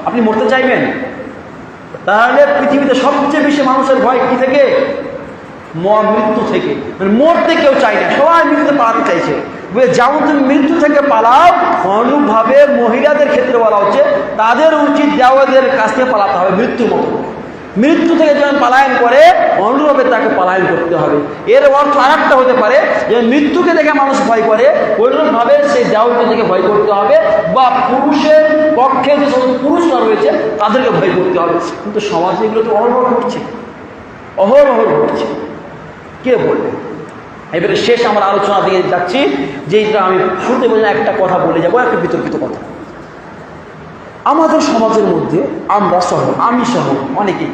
আপনি মরতে চাইবেন? তাহলে পৃথিবীতে সবচেয়ে বেশি মানুষের ভয় কি থেকে? মৃত্যু থেকে। মানে মরতে কেউ চায় না, সবাই মৃত্যুতে পালাতে চাইছে। যেমন তুমি মৃত্যু থেকে পালাও, অনুরূপভাবে মহিলাদের ক্ষেত্রে বলা হচ্ছে তাদের উচিত দেওয়াদের কাছ থেকে পালাতে হবে মৃত্যুর মতো। মৃত্যু থেকে যখন পালায়ন করে অনুরূপে তাকে পালায়ন করতে হবে। এর অর্থ আর একটা হতে পারে যে মৃত্যুকে দেখে মানুষ ভয় করে, ওইরকমভাবে সেই দেহকে দেখে ভয় করতে হবে, বা পুরুষের পক্ষে যে সমস্ত পুরুষরা রয়েছে তাদেরকে ভয় করতে হবে। কিন্তু সমাজে এগুলো তো অহরহ ঘটছে, অহরহ ঘটছে। কে বলবে? এবারে শেষ আমার আলোচনা দিয়ে যাচ্ছি, যেটা আমি শুরুতে বললাম, একটা কথা বলে যাবো, একটা বিতর্কিত কথা। আমাদের সমাজের মধ্যে আমরা সহ, আমি সহ অনেকেই,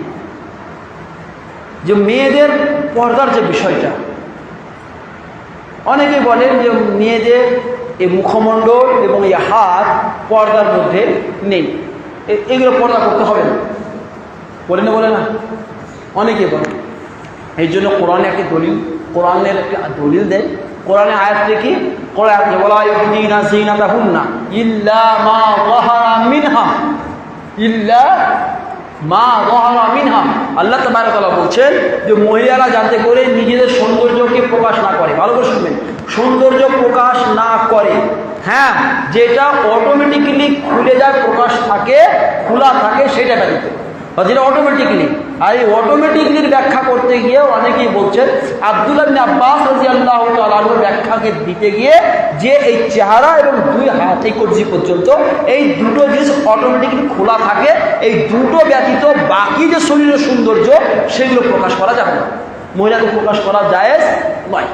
যে মেয়েদের পর্দার যে বিষয়টা, অনেকেই বলেন যে মেয়েদের এই মুখমণ্ডল এবং এই হাত পর্দার মধ্যে নেই, এগুলো পর্দা করতে হবে না, বলে না? বলে না? অনেকেই বলে। এই জন্য কোরআনে একটি দলিল, কোরআনের একটি দলিল দেয়। কোরআনে আয়াতটি কি? কোরআনে বলা হয় ইউদিনা যিনাতাহুন্না ইল্লা মা যাহারা মিনহা, ইল্লা মা যাহারা মিনহা। আল্লাহ তাবারক ওয়া তাআলা বলছেন যে মহিলারা যাতে করে নিজেদের সৌন্দর্যকে প্রকাশ না করে, ভালো করে শুনবেন, সৌন্দর্য প্রকাশ না করে, হ্যাঁ, যেটা অটোমেটিক্যালি খুলে যায়, প্রকাশ থাকে, খোলা থাকে, সেটা দিতে, যেটা অটোমেটিক্যালি। আর এই অটোমেটিক্যালির ব্যাখ্যা করতে গিয়ে অনেকেই বলছেন, আব্দুল্লাহ ইবনে আব্বাস রাদিয়াল্লাহু তাআলা আনহুর ব্যাখ্যাকে দিতে গিয়ে, যে এই চেহারা এবং দুই হাত, এই কবজি পর্যন্ত, এই দুটো জিনিস অটোমেটিক্যালি খোলা থাকে, এই দুটো ব্যতীত বাকি যে শরীরের সৌন্দর্য সেগুলো প্রকাশ করা যাবে না, মহিলাকে প্রকাশ করা জায়েজ নয়।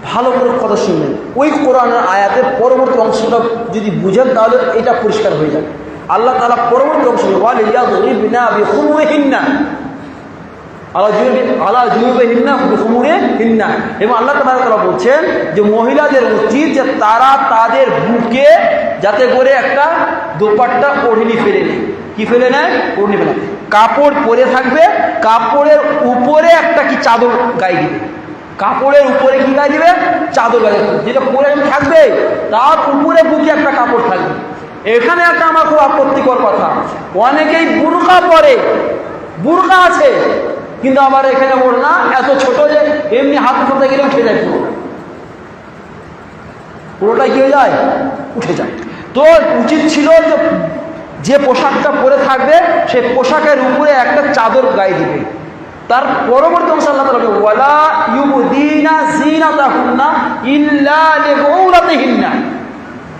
ভালো করে কথা শুনবেন, ওই কোরআনের আয়াতের পরবর্তী অংশটা যদি বুঝেন তাহলে এটা পরিষ্কার হয়ে যাবে। আল্লাহ তাআলা পরবর্তী অংশ ওয়ালিয়াযরিবনা বিখুমুরিহিন্না আলা জুনুবিহিন্না বিখুমুরিহিন্না, এবং আল্লাহ তাআলা বলছেন যে মহিলাদের উচিত যে তারা তাদের বুকে যাতে করে একটা দোপাট্টা ওড়নি ফেলে নেয়। কি ফেলে নেয়? ওড়নি ফেলে, কাপড় পরে থাকবে, কাপড়ের উপরে একটা কি চাদর গায়ে দিবে, কাপড়ের উপরে কি গায়ে দিবে? চাদর গায়ে দিবে, যেটা পরে থাকবে তার উপরে বুকে একটা কাপড় থাকবে। এখানে একটা আমার খুব আপত্তিকর কথা, অনেকেই বুরকা পরে, বুরকা আছে কিন্তু আবার এখানে ওড়না এত ছোট যে এমনি হাত উঠাতে গেলে উঠে যায়, পুরোটা কি হয়ে যায়? উঠে যায়। তো উচিত ছিল যে পোশাকটা পরে থাকবে সেই পোশাকের উপরে একটা চাদর গায়ে দিবে। তার পরবর্তী অংশ আল্লাহ তাআলা বলেন ওয়ালা ইউবদিনা যিনাতাহুন্না ইল্লা লিবুলাতিহিন্না,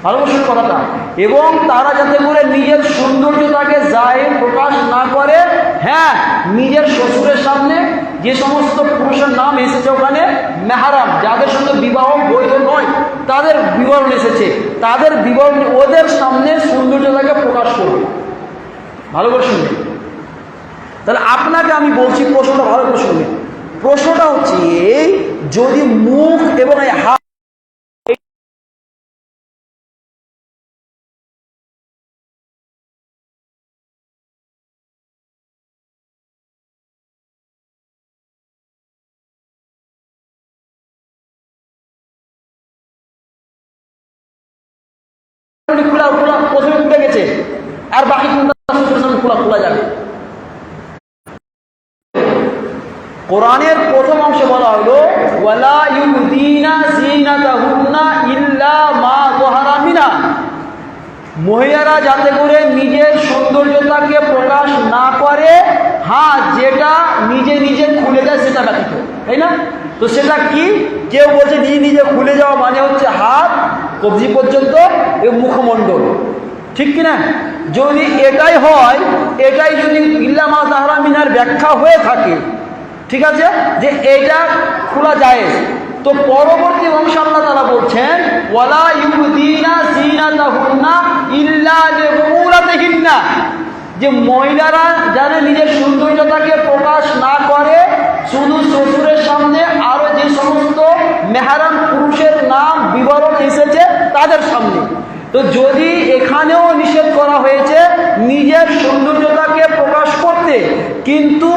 ভালোবাসার কথাটা, এবং তারা যাতে করে নিজের সৌন্দর্যটাকে জাহির প্রকাশ না করে, হ্যাঁ, নিজের শ্বশুরের সামনে যে সমস্ত পুরুষের নাম এসেছে ওখানে মেহরাম, যাদের সঙ্গে বিবাহ বৈধ নয়, তাদের বিবরণ এসেছে, তাদের বিবরণ ওদের সামনে সৌন্দর্যটাকে প্রকাশ করবে। ভালো করে শুনবেন। তাহলে আপনাকে আমি বলছি, প্রশ্নটা ভালো করে শুনবেন। প্রশ্নটা হচ্ছে এই, যদি মুখ এবং এই হাত প্রথমে উঠে গেছে, আর বাকি খোলা যাবে। কোরআনের প্রথম অংশে বলা হলো ওয়ালা ইউদিনা যিনাতাহুন্না ইল্লা মা যাহারা মিনহা, মহিলারা যাতে করে নিজের সৌন্দর্যতাকে প্রকাশ না করে, হ্যাঁ, যেটা নিজে নিজে খুলে যায় সেটা ব্যতীত, তাই না? তো সেটা কি? কেউ বলছে নিজে নিজে খুলে যাওয়া মানে হচ্ছে হাত কবজি পর্যন্ত এবং মুখমণ্ডল, ঠিক কিনা? যদি এটাই হয়, এটাই যদি ইল্লা মা যাহারা মিনহার ব্যাখ্যা হয়ে থাকে, ঠিক আছে, যে এটা খোলা যায়, তো পরবর্তী অংশ আল্লাহ তাআলা বলছেন ওয়ালা ইউদিনা যিনাতাহুন্না ইল্লা লিবুলাতিহিন্না, যে মহিলারা যারা নিজের সৌন্দর্যতাকে প্রকাশ না করে, শুধু শ্বশুরের সামনে আরো যে সমস্ত মেহরাম পুরুষের নাম বিবরণ এসেছে তাদের সামনে। তো যদি এখানেও নিষেধ করা হয়েছে নিজের সৌন্দর্যতাকে প্রকাশ করতে, কিন্তু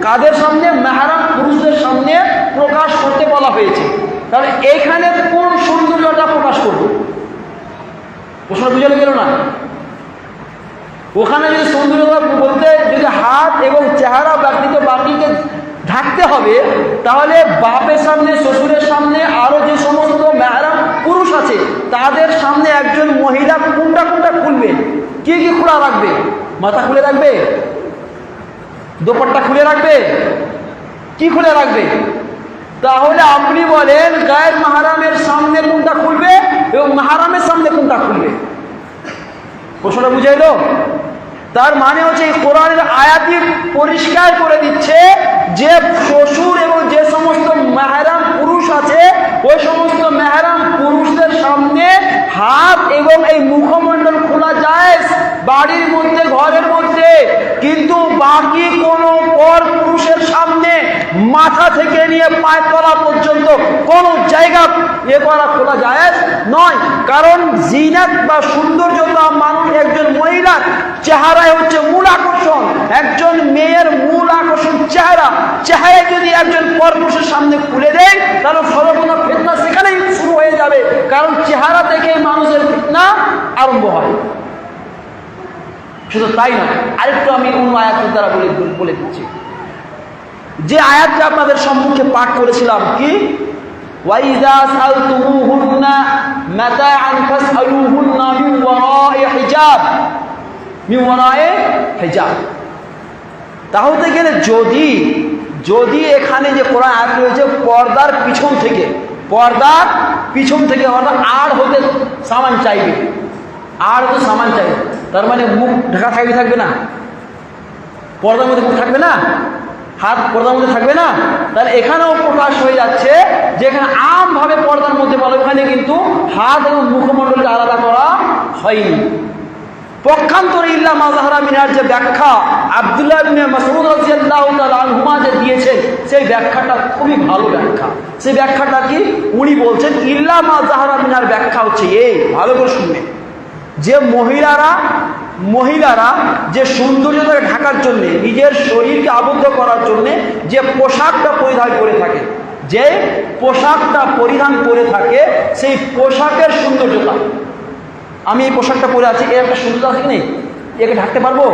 কাদের সামনে? মেহরাম পুরুষদের সামনে প্রকাশ করতে বলা হয়েছে, তাহলে এইখানে কোন সৌন্দর্যটা প্রকাশ করবে? প্রশ্ন বুঝে গেল না? ওখানে যদি সৌন্দর্যতা বলতে যদি হাত এবং চেহারা ব্যতীত বাকিকে ঢাকতে হবে, তাহলে বাপের সামনে, শ্বশুরের সামনে, আরো যে সমস্ত মেহরাম পুরুষ আছে তাদের সামনে একজন মহিলা কোনটা কোনটা খুলবে, কি কি খোলা রাখবে? মাথা খুলে রাখবে? দোপাট্টা খুলে রাখবে? কি খুলে রাখবে? তাহলে আপনি বলেন গায়ের মাহরামের সামনে কোনটা খুলবে এবং মাহরামের সামনে কোনটা খুলবে? প্রশ্নটা বুঝাইলো? তার মানে হচ্ছে এই কোরআনের আয়াতই পরিষ্কার করে দিচ্ছে যে শ্বশুর এবং যে সমস্ত মেহরাম পুরুষ আছে ওই সমস্ত মেহরাম পুরুষদের সামনে হাত এবং এই মুখমণ্ডল খোলা যায় বাড়ির মধ্যে, ঘরের মধ্যে, কিন্তু বাকি কোনো পর পুরুষের সামনে মাথা থেকে নিয়ে পায়ের তলা পর্যন্ত কোনো জায়গা করা খোলা যায় নয়। কারণ জিনাত বা সৌন্দর্যতা মানুষ, একজন মহিলার চেহারায় হচ্ছে মূল আকর্ষণ। একজন মেয়ের মূল আকর্ষণ চেহারা। চেহারায় যদি একজন পরপুরুষের সামনে খুলে দেয় তাহলে সর্বপ্রথম ফিতনা সেখানেই শুরু হয়ে যাবে, কারণ চেহারা থেকে মানুষের ফিতনা আরম্ভ হয়। শুধু তাই না, আরেকটু আমি অন্য আয়াতের দ্বারা বলে দিচ্ছি। যে আয়াতটা আপনাদের সম্মুখে পাঠ করেছিলাম, কি ওয়াইযা সালতুমুহুন্না মাতাআন ফাসআলুহুন্না মিন ওয়ারা'i হিজাব, মিন ওয়ারা'i হিজাব। তাহলে গেলে যদি এখানে যে কোরআন আয়াত রয়েছে পর্দার পিছন থেকে, পর্দার পিছন থেকে অর্থাৎ আর হতে সামান চাইবে, আর হতে সামান চাইবে, তার মানে মুখ ঢাকা থাকবে না, পর্দার মধ্যে মুখ থাকবে না, হাত পর্দার মধ্যে থাকবে না। তাহলে এখানেও প্রকাশ হয়ে যাচ্ছে যে এখানে আমভাবে পর্দার মধ্যে বলে, ওখানে কিন্তু হাত এবং মুখমণ্ডলকে আলাদা করা হয়নি। পক্ষান্তরে ইল্লা মা যাহারা মিনার যে ব্যাখ্যা আব্দুল্লাহ ইবনে মাসউদ রাদিয়াল্লাহু তাআলা আনহুমা যে দিয়েছেন, সেই ব্যাখ্যাটা খুবই ভালো ব্যাখ্যা। সেই ব্যাখ্যাটা কি? উনি বলছেন ইল্লা মা যাহারা মিনার ব্যাখ্যা হচ্ছে এই, ভালো করে শুনবেন, যে মহিলারা যে সৌন্দর্যতাকে ঢাকার জন্য, নিজের শরীরকে আবদ্ধ করার জন্য যে পোশাকটা পরিধান করে থাকে, যে পোশাকটা পরিধান করে থাকে, সেই পোশাকের সৌন্দর্যতা, আমি এই পোশাকটা পরে আছি, এর একটা সৌন্দর্য আছে কি নেই? একে ঢাকতে পারবো?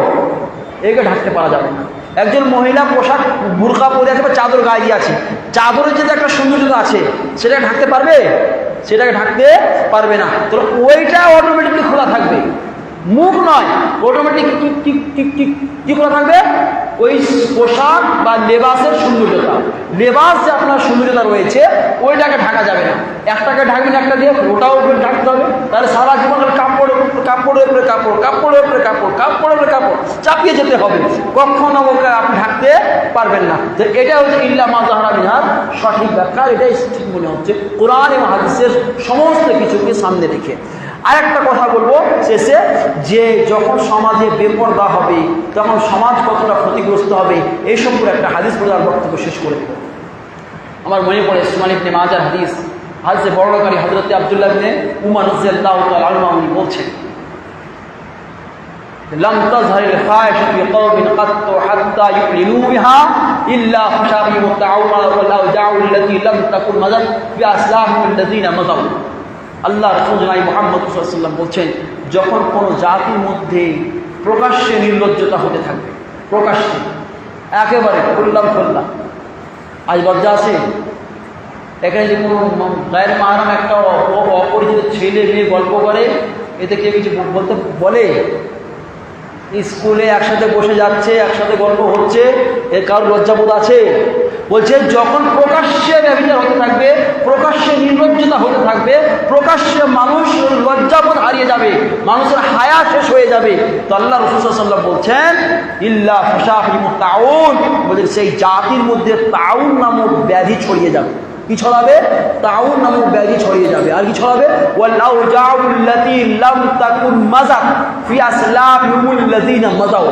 একে ঢাকতে পারা যাবে না। একজন মহিলা পোশাক বুরকা পরে আছে বা চাদর গায়ে দিয়ে আছে, চাদরের যে একটা সৌন্দর্যতা আছে সেটাকে ঢাকতে পারবে? সেটাকে ঢাকতে পারবে না। তো ওইটা অটোমেটিকলি খোলা থাকবে, মুখ নয়, অটোমেটিক কি খোলা থাকবে? ওই পোশাক বা লেবাসের সৌন্দর্যতা, লেবাস যে আপনার সৌন্দর্যতা রয়েছে ওইটাকে ঢাকা যাবে না। একটাকে ঢাকবেন একটা দিয়ে, ওটাও উপরে ঢাকতে হবে। তাহলে সারা জীবন কাপড়ের উপরে কাপড়, কাপড়ের উপরে কাপড় চাপিয়ে যেতে হবে, কখনো ওকে আপনি ঢাকতে পারবেন না। তো এটা হচ্ছে ইল্লা মা যাহারা মিনার সঠিক ব্যাখ্যা। এটাই ঠিক মনে হচ্ছে কোরআন এবং হাদিসের সমস্ত কিছুকে সামনে রেখে। আর একটা কথা বলবো শেষে, যে যখন সমাজে বেপরদা হবে তখন সমাজ কতটা ক্ষতিগ্রস্ত হবে, এই সম্পর্কে একটা হাদিস বলে আর বক্তব্য শেষ করে দেব। আমার মনে পড়ে সুনান ইবনে মাজার হাদিসে বর্ণনাকারী হযরত আব্দুল্লাহ ইবনে উমর রাদিয়াল্লাহু তাআলা আনহু উনি বলছেন, লাম তাযহারিল ফাহিশাতু ফি কওমিন কাত্তু হাত্তা ইউলিনু বিহা ইল্লা খাশাবিহু তাআউনা ওয়াল আওজাউ আল্লাতী লাম তাকুন মাযাত ফি আসলাফিল্লাযীনা মাযাউ। আল্লাহ রাসূল জনাব মুহাম্মদ সাল্লাল্লাহু আলাইহি ওয়াসাল্লাম বলছেন, যখন কোনো জাতির মধ্যে প্রকাশ্যে নির্লজ্জতা হতে থাকবে, প্রকাশ্যে একেবারে খুল্লাম খোল্লা, আজ লজ্জা আছে এখানে যে কোনো গায়ের মাহরাম একটা অপরিচিত ছেলে মেয়ে গল্প করে, এতে কেউ কিছু বলতে বলে? স্কুলে একসাথে বসে যাচ্ছে, একসাথে গল্প হচ্ছে, এর কারোর লজ্জাবোধ আছে? বলছে যখন প্রকাশ্যে ব্যভিচার হতে থাকবে, প্রকাশ্যে নির্লজ্জতা হতে থাকবে, প্রকাশ্যে মানুষ লজ্জাবোধ হারিয়ে যাবে, মানুষের হায়া শেষ হয়ে যাবে, তো আল্লাহ রাসূল সাল্লাল্লাহু আলাইহি ওয়াসাল্লাম বলছেন ইল্লা ফাশাহিমু তাউন, বলেন সেই জাতির মধ্যে তাউন নামক ব্যাধি ছড়িয়ে যাবে। কি ছড়াবে? তাউন নামক ব্যাধি ছড়িয়ে যাবে। আর কি ছড়াবে? ওয়াল্লাহু জাউল্লাতী লাম তাকুন মাযাত ফি আসলাফিহিমুল্লাযীনা মাযাউ,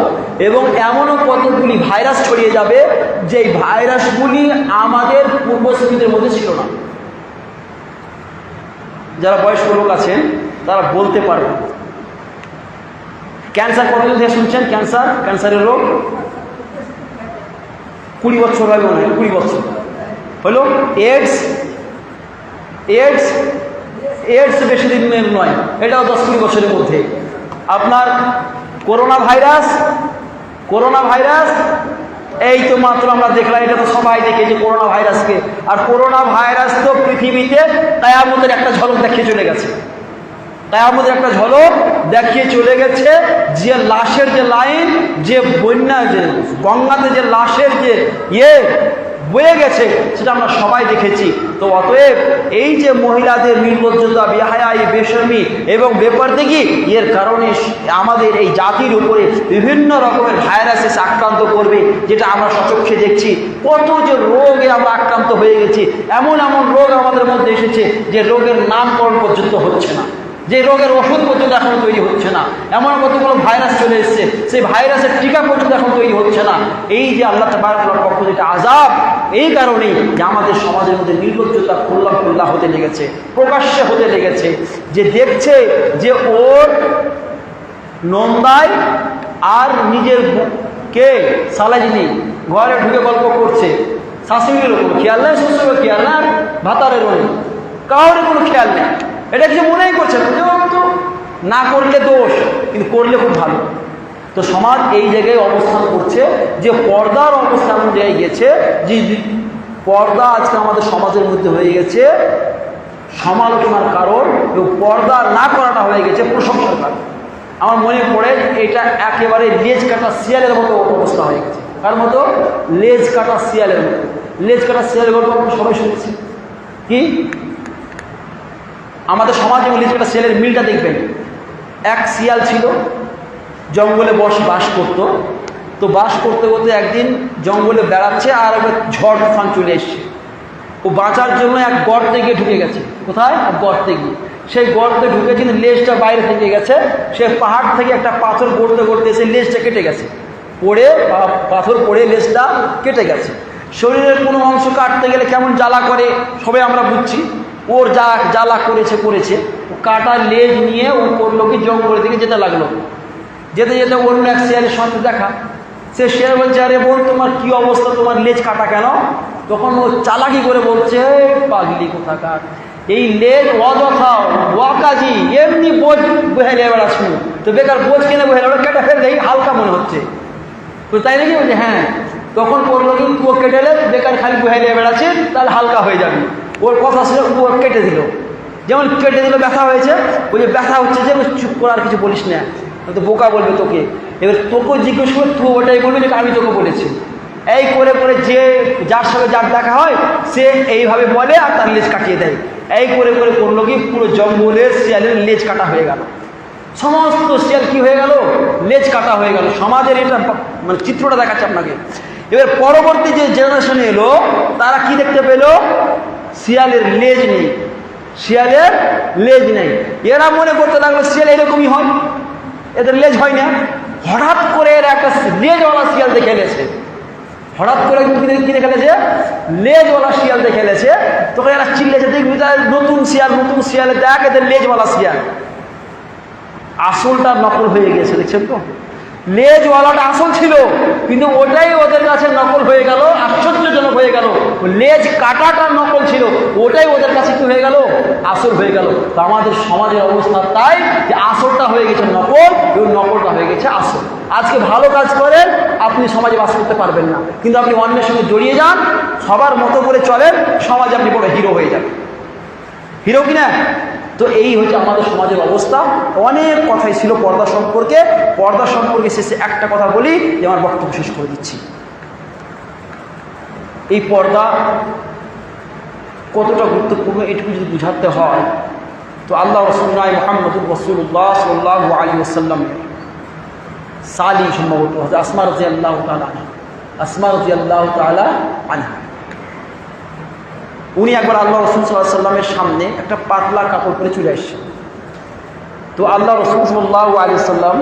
এবং এমনও কতগুলি ভাইরাস ছড়িয়ে যাবে যে ভাইরাসগুলি আমাদের পূর্বসূরীদের মধ্যে ছিল না। যারা বয়স্ক লোক আছেন তারা বলতে পারবে, ক্যান্সার কতদিন থেকে শুনছেন? ক্যান্সারের রোগ 20 বছর হবে, মনে হয় 20 বছর হলো। এইডস বেশি দিনের নয়, এটাও 10-20 বছরের মধ্যে। আপনার করোনা ভাইরাস এই তো মাত্র আমরা দেখলাম, এটা তো সবাই দেখে যে করোনা ভাইরাসকে, আর করোনা ভাইরাস তো পৃথিবীতে কিয়ামতের একটা ঝলক দেখিয়ে চলে গেছে। কিয়ামতের একটা ঝলক দেখিয়ে চলে গেছে, যে লাশের যে লাইন, যে বন্যা, যে গঙ্গাতে যে লাশের যে বয়ে গেছে, সেটা আমরা সবাই দেখেছি। তো অতএব এই যে মহিলাদের নির্লজ্জতা, বেহায়াই, বেশরমি এবং বেপরদেগি, এর কারণে আমাদের এই জাতির উপরে বিভিন্ন রকমের ভাইরাস এসে আক্রান্ত করবে, যেটা আমরা সচক্ষে দেখছি। কত যে রোগে আমরা আক্রান্ত হয়ে গেছি, এমন এমন রোগ আমাদের মধ্যে এসেছে যে রোগের নামকরণ পর্যন্ত হচ্ছে না, যে রোগের ওষুধ পর্যন্ত এখন তৈরি হচ্ছে না। এমন কতগুলো ভাইরাস চলে এসছে, সেই ভাইরাসের টিকা পর্যন্ত এখন তৈরি হচ্ছে না। এই যে আল্লাহ তাবারকার পক্ষ থেকে আযাব, এই কারণেই যে আমাদের সমাজের মধ্যে নির্লজ্জতা খোল্লা হতে লেগেছে, প্রকাশ্যে হতে লেগেছে। যে দেখছে যে ওর নন্দায় আর নিজের কে সালাজিনি ঘরে ঢুকে গল্প করছে, শাশুড়ির কোনো খেয়াল নেই, শ্বশুরের খেয়াল না, ভাতারেরও নেই, কাউরে কোনো খেয়াল নেই। এটা কিছু মনেই করছে না, তো না করলে দোষ, কিন্তু করলে খুব ভালো। তো সমাজ এই জায়গায় অবস্থান করছে যে পর্দার অবস্থান অনুযায়ী গেছে, যে পর্দা আজকে আমাদের সমাজের মধ্যে হয়ে গেছে সমালোচনার কারণ, এবং পর্দা না করাটা হয়ে গেছে প্রশংসার কারণ। আমার মনে পড়ে এটা একেবারে লেজ কাটা শিয়ালের মতো অবস্থা হয়ে গেছে। কার মতো? লেজ কাটা শিয়ালের মতো। লেজ কাটা শিয়ালের গল্প আমরা সবাই শুনেছি। কি আমাদের সমাজে লেজ কাটা শিয়ালের মিলটা দেখবেন। এক শিয়াল ছিল, জঙ্গলে বাস করত। তো বাস করতে করতে একদিন জঙ্গলে বেড়াচ্ছে, আর একটা ঝড় তুফান চলে এসছে। ও বাঁচার জন্য এক গর্তে গিয়ে ঢুকে গেছে। কোথায়? এক গর্তে গিয়ে। সেই গর্তে ঢুকে কিন্তু লেজটা বাইরে থেকে গেছে। সে পাহাড় থেকে একটা পাথর গড়তে এসে লেজটা কেটে গেছে, পাথর পড়ে লেজটা কেটে গেছে। শরীরের কোনো অংশ কাটতে গেলে কেমন জ্বালা করে সবাই আমরা বুঝছি। ওর যা জ্বালা করেছে ও কাটা লেজ নিয়ে ও করলো কি, জঙ্গলের দিকে যেতে লাগলো। যেতে যেতে অন্য এক শিয়ালের সঙ্গে দেখা। সে শিয়াল বলছে, আরে বোন তোমার কি অবস্থা, তোমার লেজ কাটা কেন? তখন ও চালাকি করে বলছে, পাগলি কোথাকার, এই লেজ অযথা ওয়াকাজি এমনি বোঝ বহেলে বেড়াচ্ছু, তো বেকার বোঝ কিনে বহেলে ওরা কেটে ফেললে হালকা মনে হচ্ছে। তো তাই নাকি? বলছে হ্যাঁ। তখন করলো কি, ও কেটেলে বেকার খালি বহেলে বেড়াচ্ছে, তাহলে হালকা হয়ে যাবে। ওর কথা ছিল, ও কেটে দিল। যেমন কেটে দিল, ব্যথা হয়েছে, বলছে ব্যথা হচ্ছে যে চুপ করে আর কিছু বলিস না, তো বোকা বলবে তোকে। এবার তোকে জিজ্ঞেস করে তুই ওটাই বলবি যে আমি তোকে বলেছি। এই করে করে যে যার সঙ্গে যার দেখা হয় সে এইভাবে বলে আর তার লেজ কাটিয়ে দেয়। এই করে করে করলো কি, পুরো জঙ্গলের শিয়ালের লেজ কাটা হয়ে গেল। সমস্ত শিয়াল কি হয়ে গেল? লেজ কাটা হয়ে গেল। সমাজের এটা মানে চিত্রটা দেখাচ্ছে আপনাকে। এবার পরবর্তী যে জেনারেশন এলো, তারা কি দেখতে পেল? শিয়ালের লেজ নেই, শিয়ালের লেজ নেই। এরা মনে করতে লাগলো শিয়াল এরকমই হয়, এদের লেজ হয় না। হঠাৎ করে এরা একটা লেজওয়ালা শিয়াল দেখে এলেছে। হঠাৎ করে কি দেখে এলেছে? লেজওয়ালা শিয়াল দেখে এলেছে। তখন এরা চিল্লেছে, দেখবি নতুন শিয়াল দেখ, এদের লেজওয়ালা শিয়াল। আসলটা নকল হয়ে গেছে, দেখছেন তো? লেজওয়ালাটা আসল ছিল, কিন্তু ওটাই ওদের কাছে নকল হয়ে গেল, আশ্চর্যজনক হয়ে গেল। লেজ কাটাটা নকল ছিল, ওটাই ওদের কাছে কি হয়ে গেল? আসল হয়ে গেল। তো আমাদের সমাজের অবস্থা তাই, যে আসলটা হয়ে গেছে নকল এবং নকলটা হয়ে গেছে আসল। আজকে ভালো কাজ করেন, আপনি সমাজে বাস করতে পারবেন না, কিন্তু আপনি অন্যের সঙ্গে জড়িয়ে যান, সবার মতো করে চলেন, সমাজে আপনি বড় হিরো হয়ে যাবেন। হিরো কিনা? তো এই হচ্ছে আমাদের সমাজের অবস্থা। অনেক কথাই ছিল পর্দা সম্পর্কে। পর্দা সম্পর্কে শেষে একটা কথা বলি, যে আমার বক্তব্য শেষ করে দিচ্ছি। এই পর্দা কতটা গুরুত্বপূর্ণ এটুকু যদি বুঝাতে হয়, তো আল্লাহ রাসূলুল্লাহ মুহাম্মদুর রাসূলুল্লাহ সাল্লাল্লাহু আলাইহি ওয়াসাল্লাম সালি সম্ভবত আসমা রাদিয়াল্লাহু তাআলা আনহা, উনি একবার আল্লাহ রাসূল সাল্লাল্লাহু আলাইহি ওয়াসাল্লামের সামনে একটা পাতলা কাপড় পরে চলে আসছেন। তো আল্লাহ রাসূল সাল্লাল্লাহু আলাইহি ওয়াসাল্লাম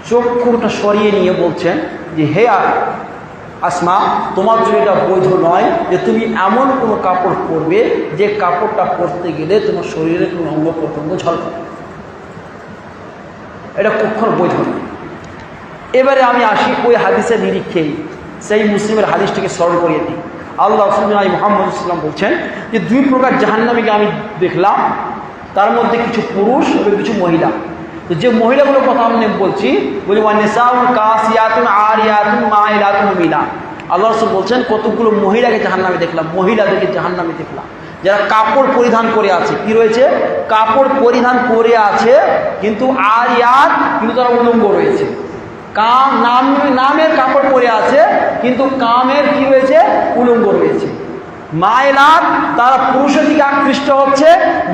চক্ষুটা সরিয়ে নিয়ে বলছেন যে, হে আসমা, তোমার জন্য এটা বৈধ নয় যে তুমি এমন কোনো কাপড় পরবে যে কাপড়টা পরতে গেলে তোমার শরীরের কোনো অঙ্গ প্রত্যঙ্গ ঝলকাবে। এটা কখনো বৈধ নয়। এবারে আমি আসি ওই হাদিসের নিরীক্ষেই, সেই মুসলিমের হাদিসটাকে স্মরণ করিয়ে দিই। আল্লাহ রাসূলুল্লাহ মুহাম্মদ সাল্লাল্লাহু আলাইহি ওয়াসাল্লাম বলছেন যে, দুই প্রকার জাহান্নামীকে আমি দেখলাম, তার মধ্যে কিছু পুরুষ এবং কিছু মহিলা। তো যে মহিলাগুলোর কথা আমি বলছি, বলি ওয়ানিসাউন কাসিয়াতুন আরিয়াতুন মাইলাতুন মিলা। আল্লাহ রাসূল বলছেন কতগুলো মহিলাকে জাহান্নামে দেখলাম, মহিলাদেরকে জাহান্নামে দেখলাম। যারা কাপড় পরিধান করে আছে, কি রয়েছে? কাপড় পরিধান করে আছে কিন্তু আরিয়াত, কিন্তু তারা উলঙ্গ রয়েছে। নামের কাপড় পরে আছে কিন্তু কামের কি রয়েছে? উলঙ্গ রয়েছে। মাইলাত, তারা পুরুষের দিকে আকৃষ্ট হচ্ছে,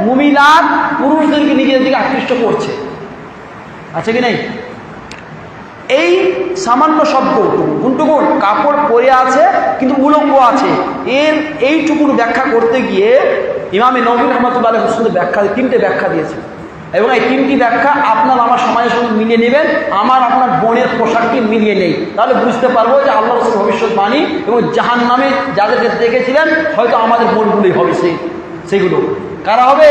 মুমিলাত, পুরুষদেরকে নিজেদের দিকে আকৃষ্ট করছে। আছে কি নেই? এই সামান্য শব্দ কোনটুকুন? কাপড় পরে আছে কিন্তু উলঙ্গ আছে, এইটুকুন ব্যাখ্যা করতে গিয়ে ইমামে নবী রহমতুল্লাহ আলাইহি শুধু তিনটে ব্যাখ্যা দিয়েছে। এবং এই তিনটি ব্যাখ্যা আপনার আমার সমাজের সঙ্গে মিলিয়ে নেবেন, আপনার বোনের পোশাকটি মিলিয়ে নেই, তাহলে বুঝতে পারবো যে আল্লাহ রাসূল ভবিষ্যৎবাণী এবং জাহান্নামে যাদেরকে দেখেছিলেন হয়তো আমাদের বোনগুলোই হবে সেইগুলো। কারা হবে?